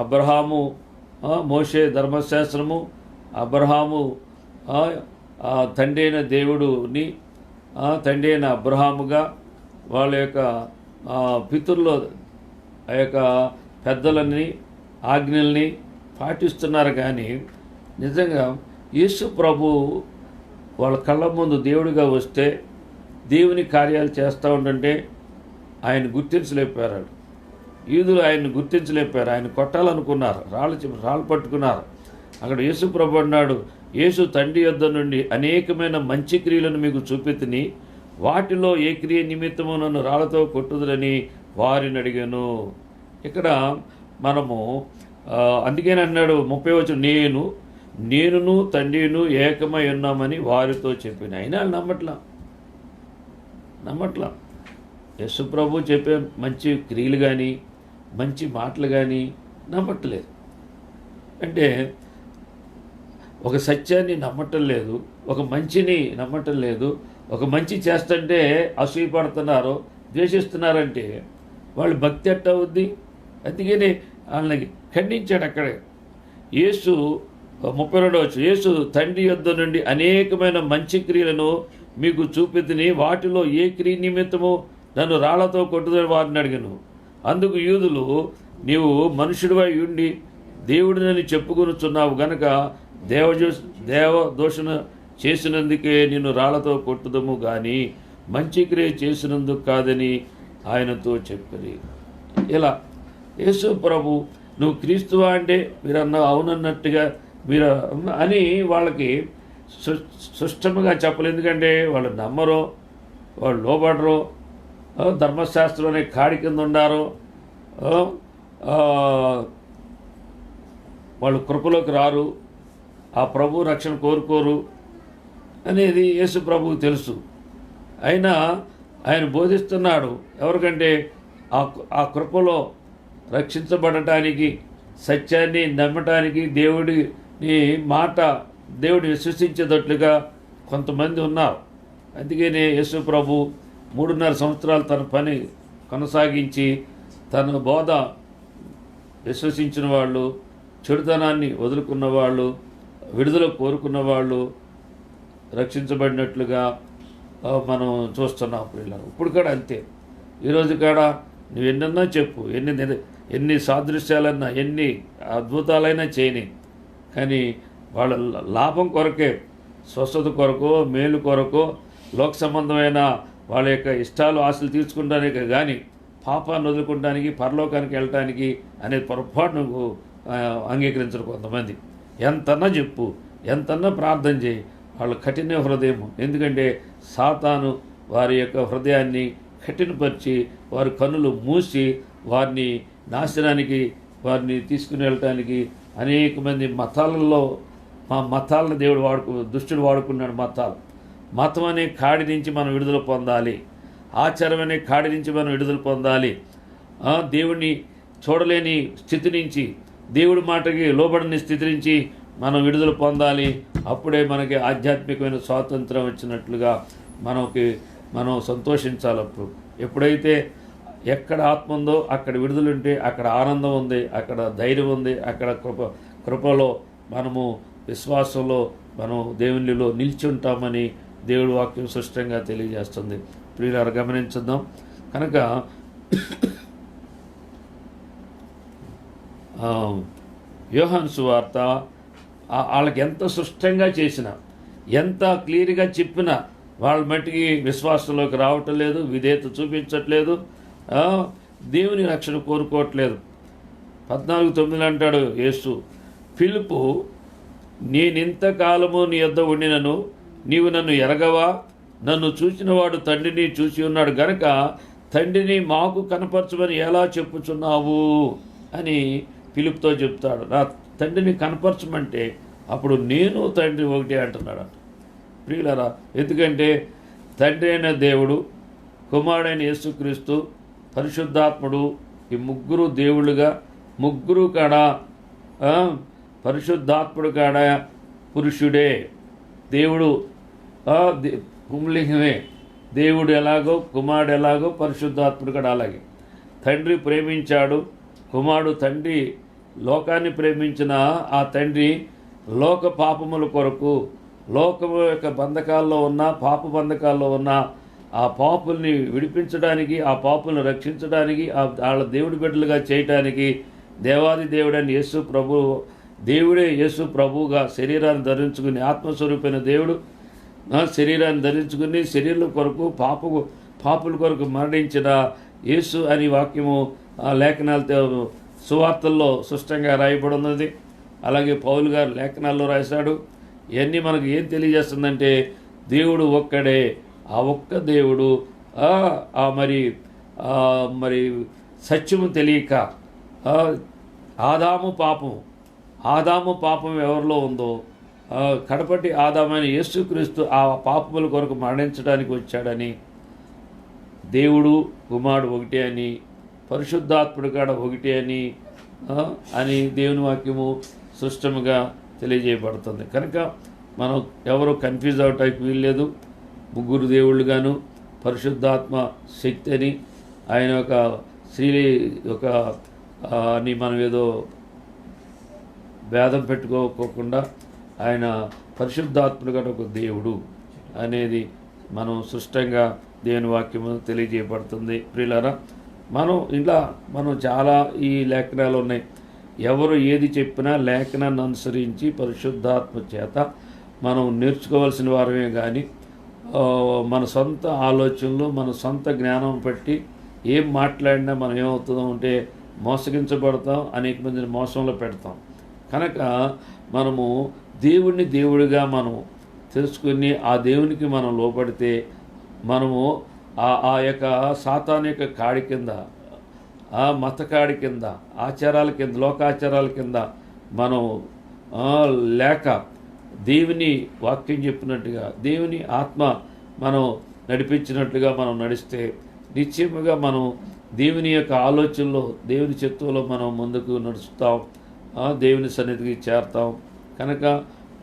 అబ్రహాము మోషే ధర్మశాస్త్రము, అబ్రహాము తండ్రి అయిన దేవుడుని తండ్రి అయిన అబ్రహాముగా వాళ్ళ యొక్క పితరుల్లో ఆ యొక్క పెద్దలని ఆజ్ఞల్ని పాటిస్తున్నారు. కానీ నిజంగా యేసు ప్రభు వాళ్ళ కళ్ళ ముందు దేవుడిగా వస్తే దేవుని కార్యాలు చేస్తూ ఉంటుంటే ఆయన గుర్తించలేకపోయారు. యూదులు ఆయన్ని గుర్తించలేకపోయారు. ఆయన కొట్టాలనుకున్నారు, రాళ్ళు పట్టుకున్నారు. అక్కడ యేసు ప్రభు అన్నాడు, యేసు తండ్రి యొద్ద నుండి అనేకమైన మంచి క్రియలను మీకు చూపితిని, వాటిలో ఏ క్రియ నిమిత్తము నన్ను రాళ్లతో కొట్టుదులని వారిని అడిగాను. ఇక్కడ మనము అందుకని అన్నాడు 30వ వచనం, నేనును తండ్రిను ఏకమై ఉన్నామని వారితో చెప్పిన. అయినా నమ్మట్లా. యేసు ప్రభు చెప్పే మంచి క్రియలు కానీ మంచి మాటలు కానీ నమ్మట్లేదు. అంటే ఒక సత్యాన్ని నమ్మటం లేదు, ఒక మంచిని నమ్మటం లేదు. ఒక మంచి చేస్తుంటే అసూయపడుతున్నారు, ద్వేషిస్తున్నారంటే వాళ్ళు భక్తి ఎట్ట అవుద్ది? అందుకని వాళ్ళని ఖండించాడు అక్కడే. యేసు 32వ వచనం, యేసు తండ్రి యొద్ద నుండి అనేకమైన మంచి క్రియలను మీకు చూపితిని, వాటిలో ఏ క్రియ నిమిత్తము నన్ను రాళ్లతో కొట్టుదని వారిని అడిగాను. అందుకు యూదులు, నీవు మనుషుడివై ఉండి దేవుడినని చెప్పుకొనుచున్నావు గనక దేవదూషణ చేసినందుకే నిన్ను రాళ్లతో కొట్టుదము కానీ మంచి క్రియ చేసినందుకు కాదని ఆయనతో చెప్పి. ఇలా యేసు ప్రభు నువ్వు క్రీస్తువా అంటే మీరు అవునన్నట్టుగా మీరు అని వాళ్ళకి సుష్టముగా చెప్పలేదు. ఎందుకంటే వాళ్ళు నమ్మరు, వాళ్ళు లోబడరు, ధర్మశాస్త్రం అనే కాడి కింద ఉండారు, వాళ్ళు కృపలోకి రారు, ఆ ప్రభు రక్షణ కోరుకోరు అనేది యేసు ప్రభువుకు తెలుసు. అయినా ఆయన బోధిస్తున్నాడు ఎవరికంటే ఆ కృపలో రక్షించబడటానికి, సత్యాన్ని నమ్మటానికి, దేవుడిని మాట దేవుడిని విశ్వసించేటట్లుగా కొంతమంది ఉన్నారు. అందుకనే యేసు ప్రభు 3.5 సంవత్సరాలు తన పని కొనసాగించి తన బోధ విశ్వసించిన వాళ్ళు, చెడుతనాన్ని వదులుకున్న వాళ్ళు, విడుదల కోరుకున్న వాళ్ళు రక్షించబడినట్లుగా మనం చూస్తున్నాం. ఇప్పుడు కూడా అంతే. ఈరోజు కూడా నువ్వు ఎన్నన్నా చెప్పు, ఎన్ని సాదృశ్యాలన్నా, ఎన్ని అద్భుతాలైనా చేయని, కానీ వాళ్ళ లాభం కొరకే, స్వస్థత కొరకో, మేలు కొరకో, లోక సంబంధమైన వాళ్ళ యొక్క ఇష్టాలు ఆశలు తీర్చుకోవడానికి కానీ పాపాన్ని వదులుకోవడానికి, పరలోకానికి వెళ్ళటానికి అనే పొరపాటు నువ్వు అంగీకరించరు కొంతమంది. ఎంతన్నా చెప్పు, ఎంతన్నా ప్రార్థన చేయి, వాళ్ళ కఠిన హృదయం. ఎందుకంటే సాతాను వారి యొక్క హృదయాన్ని కఠినపరిచి వారి కన్నులు మూసి వారిని నాశనానికి వారిని తీసుకుని వెళ్ళటానికి అనేక మంది మతాలలో మతాలను దేవుడు దుష్టుడు వాడుకున్నాడు. మతం అనే కాడి నుంచి మనం విడుదల పొందాలి. ఆచారం అనే కాడి నుంచి మనం విడుదల పొందాలి. దేవుడిని చూడలేని స్థితి నుంచి, దేవుడి మాటకి లోబడని స్థితి నుంచి మనం విడుదల పొందాలి. అప్పుడే మనకి ఆధ్యాత్మికమైన స్వాతంత్రం వచ్చినట్లుగా మనం సంతోషించాలి. అప్పుడు ఎప్పుడైతే ఎక్కడ ఆత్మ ఉందో అక్కడ విడుదల ఉంటే అక్కడ ఆనందం ఉంది, అక్కడ ధైర్యం ఉంది, అక్కడ కృపలో మనము విశ్వాసంలో మనం దేవునిలో నిలిచి ఉంటామని దేవుడి వాక్యం స్పష్టంగా తెలియజేస్తుంది. ప్రియులారా గమనించుద్దాం. కనుక యోహాను సువార్త వాళ్ళకి ఎంత స్పష్టంగా చేసినా, ఎంత క్లియర్గా చెప్పినా వాళ్ళ మట్టికి విశ్వాసంలోకి రావటం లేదు, విధేయత చూపించట్లేదు, దేవుని రక్షణ కోరుకోవట్లేదు. 14:9 అంటాడు యేసు, ఫిలిప్పు, నేనింతకాలము నీ యొద్ద ఉండినను నీవు నన్ను ఎరగవా? నన్ను చూసినవాడు తండ్రిని చూసి ఉన్నాడు గనక తండ్రిని మాకు కనపరచమని ఎలా చెప్పుచున్నావు అని ఫిలిప్తో చెప్తాడు. నా తండ్రిని కనపరచమంటే అప్పుడు నేను తండ్రి ఒకటే అంటున్నాడు. ప్రియులారా, ఎందుకంటే తండ్రి అయిన దేవుడు, కుమారుడైన యేసుక్రీస్తు, పరిశుద్ధాత్ముడు, ఈ ముగ్గురు దేవుళ్ళుగా, ముగ్గురు కాడ పరిశుద్ధాత్ముడు కాడ పురుషుడే, దేవుడు పుంలింగమే. దేవుడు ఎలాగో, కుమారుడు ఎలాగో, పరిశుద్ధాత్ముడు కూడా అలాగే. తండ్రి ప్రేమించాడు, కుమారుడు తండ్రి లోకాన్ని ప్రేమించిన ఆ తండ్రి లోక పాపముల కొరకు, లోకము యొక్క బంధకాల్లో ఉన్న, పాప బంధకాల్లో ఉన్న ఆ పాపుల్ని విడిపించడానికి, ఆ పాపులను రక్షించడానికి, వాళ్ళ దేవుడి బిడ్డలుగా చేయటానికి దేవాది దేవుడని యేసు ప్రభు, దేవుడే యేసు ప్రభువుగా శరీరాన్ని ధరించుకుని, ఆత్మస్వరూపైన దేవుడు శరీరాన్ని ధరించుకుని శరీరం కొరకు పాపుల కొరకు మరణించిన యేసు అని వాక్యము లేఖనాలతో సువార్తల్లో స్పష్టంగా రాయబడి ఉన్నది. అలాగే పౌలు గారు లేఖనాల్లో రాశాడు. ఇవన్నీ మనకు ఏం తెలియజేస్తుందంటే దేవుడు ఒక్కడే, ఆ ఒక్క దేవుడు మరి సత్యము తెలియక ఆదాము పాపం ఎవరిలో ఉందో కడపటి ఆదామని యేసుక్రీస్తు ఆ పాపముల కొరకు మరణించడానికి వచ్చాడని, దేవుడు కుమారుడు ఒకటే అని, పరిశుద్ధాత్ముడు కాడ ఒకటే అని దేవుని వాక్యము స్పష్టంగా తెలియజేయబడుతుంది. కనుక మనం ఎవరు కన్ఫ్యూజ్ అవటానికి వీల్లేదు. ముగ్గురు దేవుళ్ళుగాను, పరిశుద్ధాత్మ శక్తి అని, ఆయన అని మనం ఏదో భేదం పెట్టుకోకుండా ఆయన పరిశుద్ధాత్ముడుగా ఒక దేవుడు అనేది మనం స్పష్టంగా దేవుని వాక్యము తెలియజేయబడుతుంది. ప్రియులారా, మనం చాలా ఈ లేఖనాలు ఉన్నాయి. ఎవరు ఏది చెప్పినా లేఖనాన్ని అనుసరించి పరిశుద్ధాత్మ చేత మనం నేర్చుకోవాల్సిన వారమే కానీ మన సొంత ఆలోచనలు, మన సొంత జ్ఞానం పెట్టి ఏం మాట్లాడినా మనం ఏమవుతుందో అంటే మోసగించబడతాం, అనేక మందిని మోసంలో పెడతాం. కనుక మనము దేవుడిని దేవుడిగా మనం తెలుసుకుని ఆ దేవునికి మనం లోపడితే మనము ఆ యొక్క సాతాను యొక్క కాడి కింద, ఆ మత కాడి కింద, ఆచారాల కింద, లోకాచారాల కింద మనం లేక దేవుని వాక్యం చెప్పినట్టుగా, దేవుని ఆత్మ మనం నడిపించినట్లుగా మనం నడిస్తే నిశ్చయముగా మనం దేవుని యొక్క ఆలోచనలో, దేవుని చిత్తంలో మనం ముందుకు నడుస్తాం, దేవుని సన్నిధికి చేరతాం. కనుక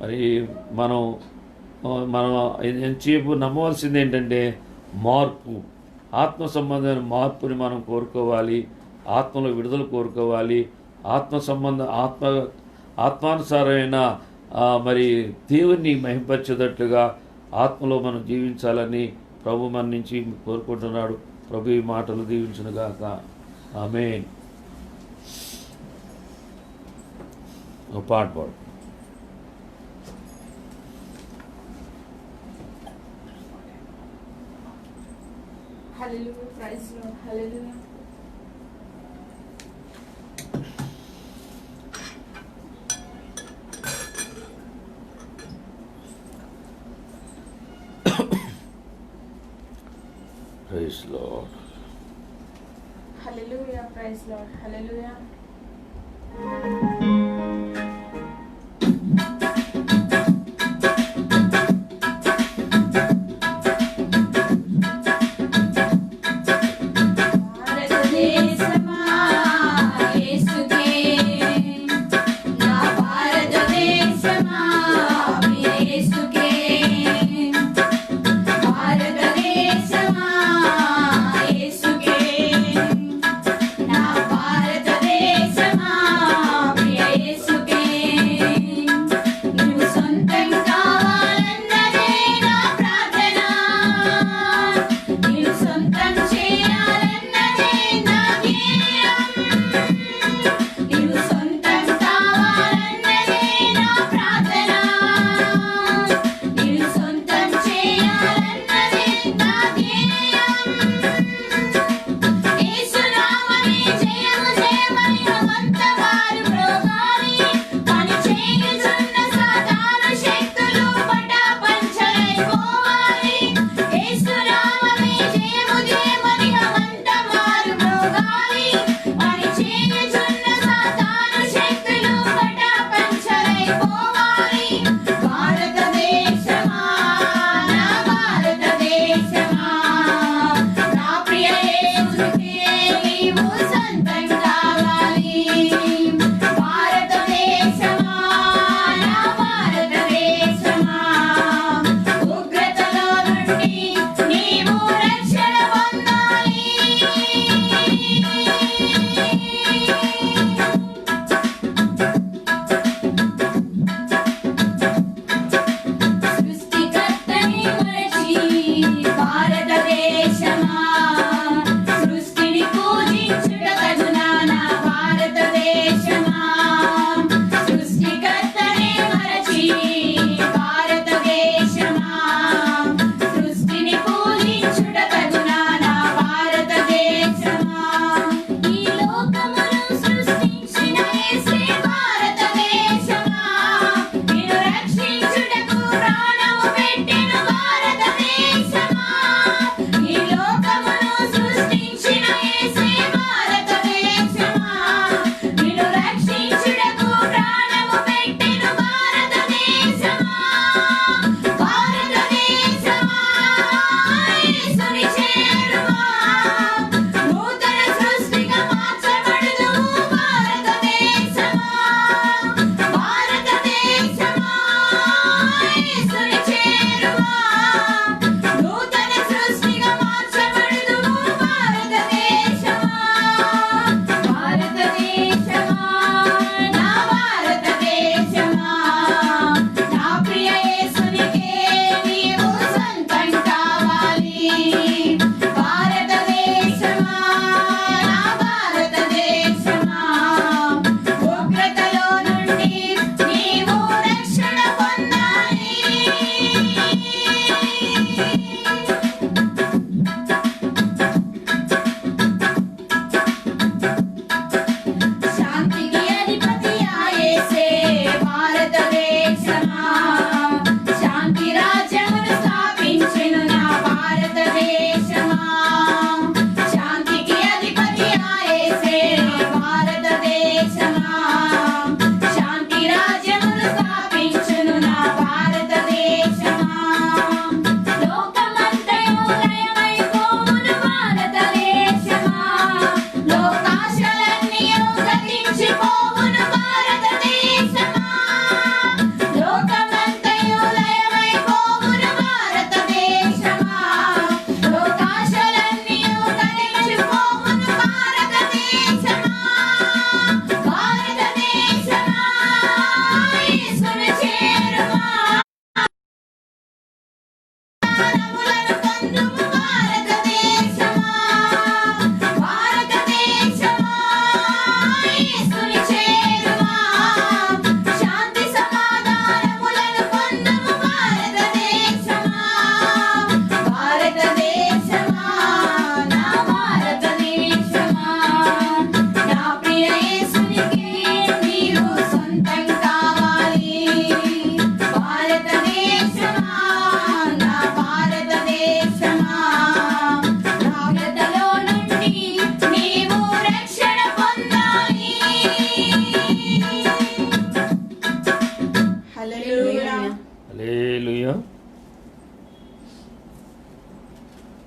మరి మనం ఎంతసేపు నమ్మవలసింది ఏంటంటే మార్పు, ఆత్మ సంబంధమైన మార్పుని మనం కోరుకోవాలి, ఆత్మలో విడుదల కోరుకోవాలి, ఆత్మానుసారమైన మరి దేవుణ్ణి మహింపరచేటట్లుగా ఆత్మలో మనం జీవించాలని ప్రభు మన నుంచి కోరుకుంటున్నాడు. ప్రభు ఈ మాటలు దీవించునుగాక. ఆమేన్. ఒక పాట పాడు. Hallelujah, praise Lord, hallelujah. Praise Lord. Hallelujah. Praise Lord. Hallelujah. భారతదేశమా యేసుకే, నా భారతదేశమా యేసుకే, భారతదేశమా యేసుకే, నా భారతదేశమా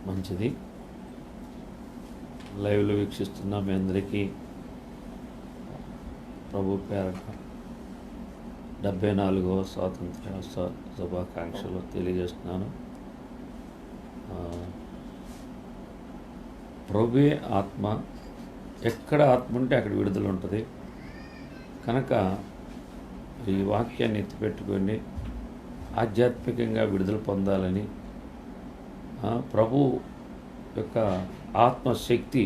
మంచిది. లైవ్లో వీక్షిస్తున్న మీ అందరికీ ప్రభు పేరట 74వ స్వాతంత్ర శుభాకాంక్షలు తెలియజేస్తున్నాను. ప్రభువే ఆత్మ, ఎక్కడ ఆత్మ ఉంటే అక్కడ విడుదల ఉంటుంది. కనుక ఈ వాక్యాన్ని ఎత్తిపెట్టుకొని ఆధ్యాత్మికంగా విడుదల పొందాలని, ప్రభు యొక్క ఆత్మశక్తి,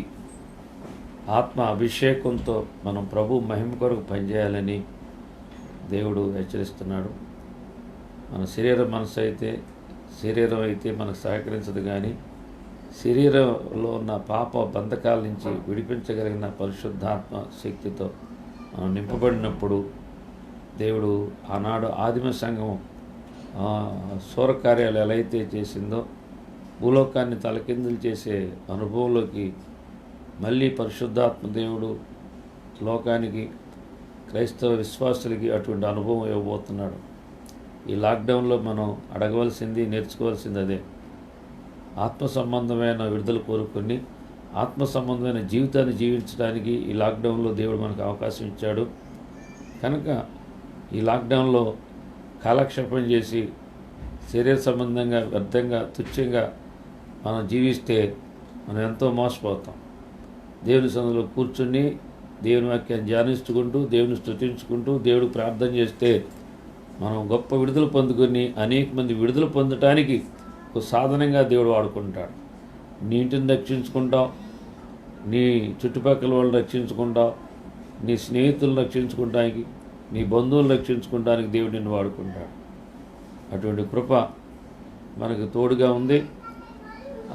ఆత్మ అభిషేకంతో మనం ప్రభు మహిమ కొరకు పనిచేయాలని దేవుడు హెచ్చరిస్తున్నాడు. మన శరీరం అయితే మనకు సహకరించదు, కానీ శరీరంలో ఉన్న పాప బంధకాల నుంచి విడిపించగలిగిన పరిశుద్ధాత్మ శక్తితో మనం నింపబడినప్పుడు దేవుడు ఆనాడు ఆదిమ సంఘం సూరకార్యాలు ఎలా అయితే చేసిందో భూలోకాన్ని తలకిందులు చేసే అనుభవంలోకి మళ్ళీ పరిశుద్ధాత్మ దేవుడు లోకానికి, క్రైస్తవ విశ్వాసులకి అటువంటి అనుభవం ఇవ్వబోతున్నాడు. ఈ లాక్డౌన్లో మనం అడగవలసింది, నేర్చుకోవాల్సింది అదే. ఆత్మ సంబంధమైన విడుదల కోరుకొని ఆత్మ సంబంధమైన జీవితాన్ని జీవించడానికి ఈ లాక్డౌన్లో దేవుడు మనకు అవకాశం ఇచ్చాడు. కనుక ఈ లాక్డౌన్లో కాలక్షేపం చేసి శరీర సంబంధంగా వ్యర్థంగా తుచ్చంగా మనం జీవిస్తే మనం ఎంతో మోసపోతాం. దేవుని సన్నిధిలో కూర్చుని దేవుని వాక్యాన్ని ధ్యానించుకుంటూ, దేవుని స్తుతించుకుంటూ, దేవుడు ప్రార్థన చేస్తే మనం గొప్ప విడుదల పొందుకొని అనేక మంది విడుదల పొందటానికి ఒక సాధనంగా దేవుడు వాడుకుంటాడు. నీ ఇంటిని రక్షించుకుంటావు, నీ చుట్టుపక్కల వాళ్ళు రక్షించుకుంటావు, నీ స్నేహితులను రక్షించుకుంటానికి, నీ బంధువులను రక్షించుకుంటానికి దేవుడు నిన్ను వాడుకుంటాడు. అటువంటి కృప మనకు తోడుగా ఉంది.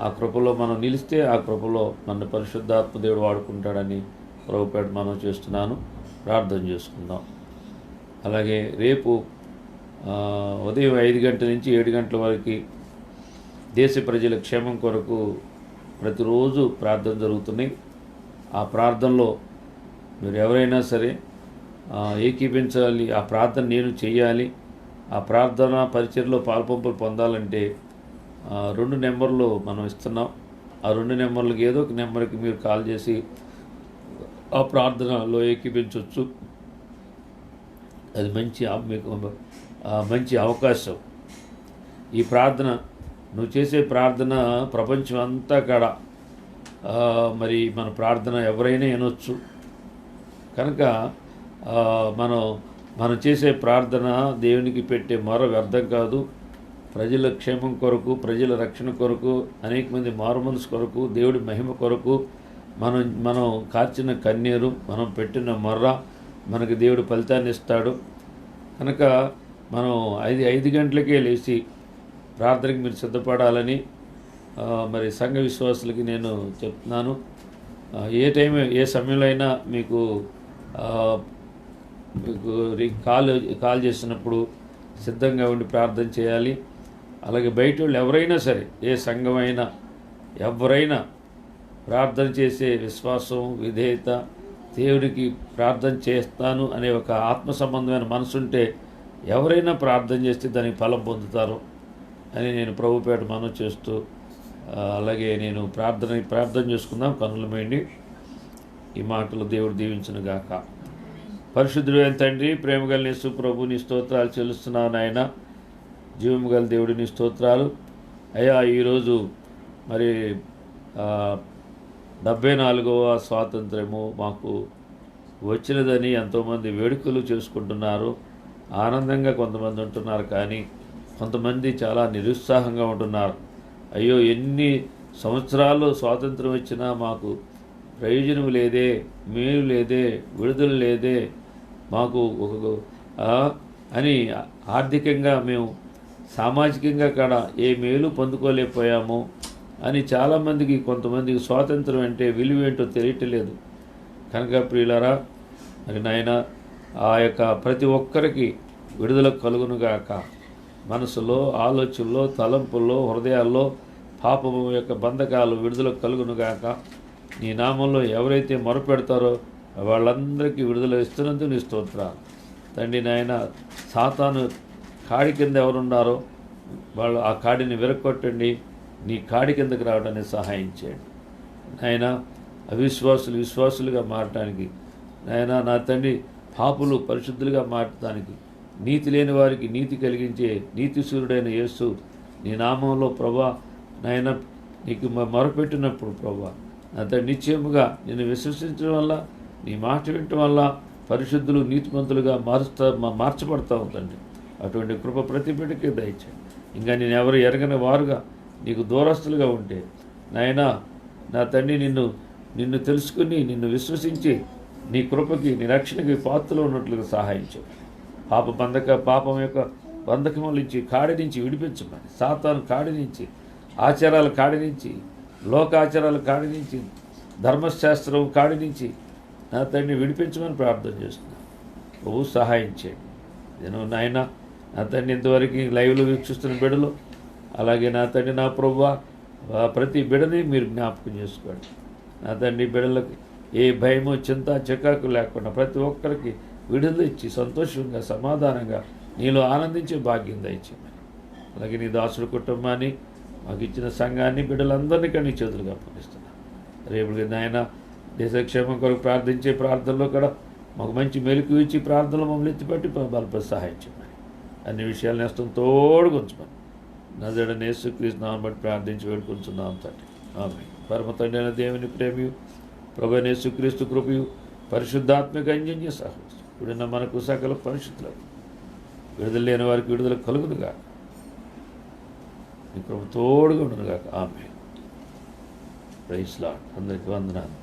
ఆ కృపలో మనం నిలిస్తే ఆ కృపలో మన పరిశుద్ధాత్మ దేవుడు వాడుకుంటాడని ప్రభుపేట మనం చేస్తున్నాను. ప్రార్థన చేసుకుందాం. అలాగే రేపు ఉదయం 5 గంటల నుంచి 7 గంటల వరకు దేశ ప్రజల క్షేమం కొరకు ప్రతిరోజు ప్రార్థన జరుగుతున్నాయి. ఆ ప్రార్థనలో మీరు ఎవరైనా సరే ఏకీపించాలి. ఆ ప్రార్థన నేను చేయాలి. ఆ ప్రార్థన పరిచర్లో పాల్పంపులు పొందాలంటే 2 నెంబర్లు మనం ఇస్తున్నాం. ఆ 2 నెంబర్లకి ఏదో ఒక నెంబర్కి మీరు కాల్ చేసి ఆ ప్రార్థనలో ఏకీపించవచ్చు. అది మీకు మంచి అవకాశం. ఈ ప్రార్థన, నువ్వు చేసే ప్రార్థన ప్రపంచం అంతా కాడ మరి మన ప్రార్థన ఎవరైనా వినొచ్చు. కనుక మనం చేసే ప్రార్థన దేవునికి పెట్టే మొర వ్యర్థం కాదు. ప్రజల క్షేమం కొరకు, ప్రజల రక్షణ కొరకు, అనేక మంది మారుమనసు కొరకు, దేవుడి మహిమ కొరకు మనం కార్చిన కన్నీరు, మనం పెట్టిన మొర్ర మనకు దేవుడు ఫలితాన్ని ఇస్తాడు. కనుక మనం 5 గంటలకే లేచి ప్రార్థనకి మీరు సిద్ధపడాలని మరి సంఘ విశ్వాసులకి నేను చెప్తున్నాను. ఏ సమయంలో అయినా మీకు కాల్ చేసినప్పుడు సిద్ధంగా ఉండి ప్రార్థన చేయాలి. అలాగే బయట వాళ్ళు ఎవరైనా సరే, ఏ సంఘమైనా ఎవరైనా ప్రార్థన చేసే విశ్వాసం, విధేయత, దేవునికి ప్రార్థన చేస్తాను అనే ఒక ఆత్మ సంబంధమైన మనసుంటే ఎవరైనా ప్రార్థన చేస్తే దానికి ఫలం పొందుతారు అని నేను ప్రభుపేట మనం చేస్తూ, అలాగే నేను ప్రార్థన చేసుకుందాం. కన్నుల మేండి ఈ మాటలు దేవుడు దీవించును గాక. పరిశుద్ధుడైన తండ్రి, ప్రేమగల యేసు ప్రభు, నీ స్తోత్రాలు చెల్లిస్తున్నావు నాయన. జీవము గల దేవుడి నీ స్తోత్రాలు అయ్యా. ఈరోజు మరి 74వ స్వాతంత్రము మాకు వచ్చినదని ఎంతోమంది వేడుకలు చేసుకుంటున్నారు. ఆనందంగా కొంతమంది ఉంటున్నారు, కానీ కొంతమంది చాలా నిరుత్సాహంగా ఉంటున్నారు. అయ్యో, ఎన్ని సంవత్సరాలు స్వాతంత్రం వచ్చినా మాకు ప్రయోజనం లేదే, మేలు లేదే, విడుదల లేదే మాకు అని ఆర్థికంగా మేము సామాజికంగా కూడా ఏ మేలు పొందుకోలేకపోయాము అని చాలామందికి, కొంతమందికి స్వాతంత్రం అంటే విలువేంటో తెలియట్లేదు. కనుక ప్రియులారా, మరి నాయన ఆ యొక్క ప్రతి ఒక్కరికి విడుదల కలుగునుగాక. మనసులో, ఆలోచనలో, తలంపుల్లో, హృదయాల్లో పాపము యొక్క బంధకాలు విడుదల కలుగునుగాక. నీ నామంలో ఎవరైతే మొరపెడతారో వాళ్ళందరికీ విడుదల ఇస్తున్నందుకు నీ స్తోత్రాలు తండ్రి. నాయన, సాతాను కాడి కింద ఎవరున్నారో వాళ్ళు ఆ కాడిని విరగొట్టండి. నీ కాడి కిందకు రావడానికి సహాయం చేయండి నాయన. అవిశ్వాసులు విశ్వాసులుగా మారటానికి నాయన, నా తండ్రి పాపులు పరిశుద్ధులుగా మారటానికి, నీతి లేని వారికి నీతి కలిగించే నీతిశూరుడైన యేసు నీ నామంలో ప్రభా నాయన నీకు మొరపెట్టినప్పుడు ప్రభా నా తండ్రి నిశ్చయముగా నిన్ను విశ్వసించడం వల్ల, నీ మాట వినటం వల్ల పరిశుద్ధులు నీతిమంతులుగా మార్చబడతా తండ్రి. అటువంటి కృప ప్రతి బిడ్డకి దయచేయండి. ఇంకా నేను ఎవరు ఎరగని వారుగా నీకు దూరస్తులుగా ఉంటే నాయనా నా తండ్రి నిన్ను తెలుసుకుని నిన్ను విశ్వసించి నీ కృపకి నీ రక్షణకి పాత్రలో ఉన్నట్లుగా సహాయం చేయండి. పాపం యొక్క బంధకముల నుంచి కాడి నుంచి విడిపించమని, సాతాను కాడి నుంచి, ఆచారాల కాడి నుంచి, లోకాచారాల కాడి నుంచి, ధర్మశాస్త్రం కాడి నుంచి నా తండ్రిని విడిపించమని ప్రార్థన చేస్తున్నాను. ప్రభు సహాయం చేయండి. నేను నాయన నా తండ్రి ఇంతవరకు లైవ్లో వీక్షిస్తున్న బిడ్డలు, అలాగే నా తండ్రి నా ప్రభువా ప్రతి బిడ్డని మీరు జ్ఞాపకం చేసుకోండి. నా తండ్రి బిడ్డలకి ఏ భయమో చింత చికాకు లేకుండా ప్రతి ఒక్కరికి విడుదల ఇచ్చి సంతోషంగా సమాధానంగా నీలో ఆనందించే భాగ్యం దయచేయమని, అలాగే నీ దాసుడు కుటుంబాన్ని మాకు ఇచ్చిన సంఘాన్ని బిడ్డలందరినీ కానీ నీ చేతులుగా అప్పగిస్తున్నాను. రేపు నాయన దేశక్షేమం కొరకు ప్రార్థించే ప్రార్థనలో కూడా మాకు మంచి మెలకు ఇచ్చి ప్రార్థనలు మమ్మల్ని ఎత్తిపెట్టి బలపడి సహాయం చేయమని, అన్ని విషయాలు నేస్తం తోడుగుంచమని నజరుడైన యేసుక్రీస్తు నామమున బట్టి ప్రార్థించి వేడుకొంచున్నాం తండ్రి. ఆమేన్. పరమ తండ్రి అయిన దేవుని ప్రేమయు ప్రభువైన యేసుక్రీస్తు కృపయు పరిశుద్ధాత్మక అన్యోన్య సహవాసం ఇప్పుడున్న మనకు సకల పరిశుద్ధులకు విడుదల లేని వారికి విడుదల కలుగునుగా, నీ కృప తోడుగా ఉండునుగా. ఆమేన్. Praise lord. అందరికీ వందనాలు.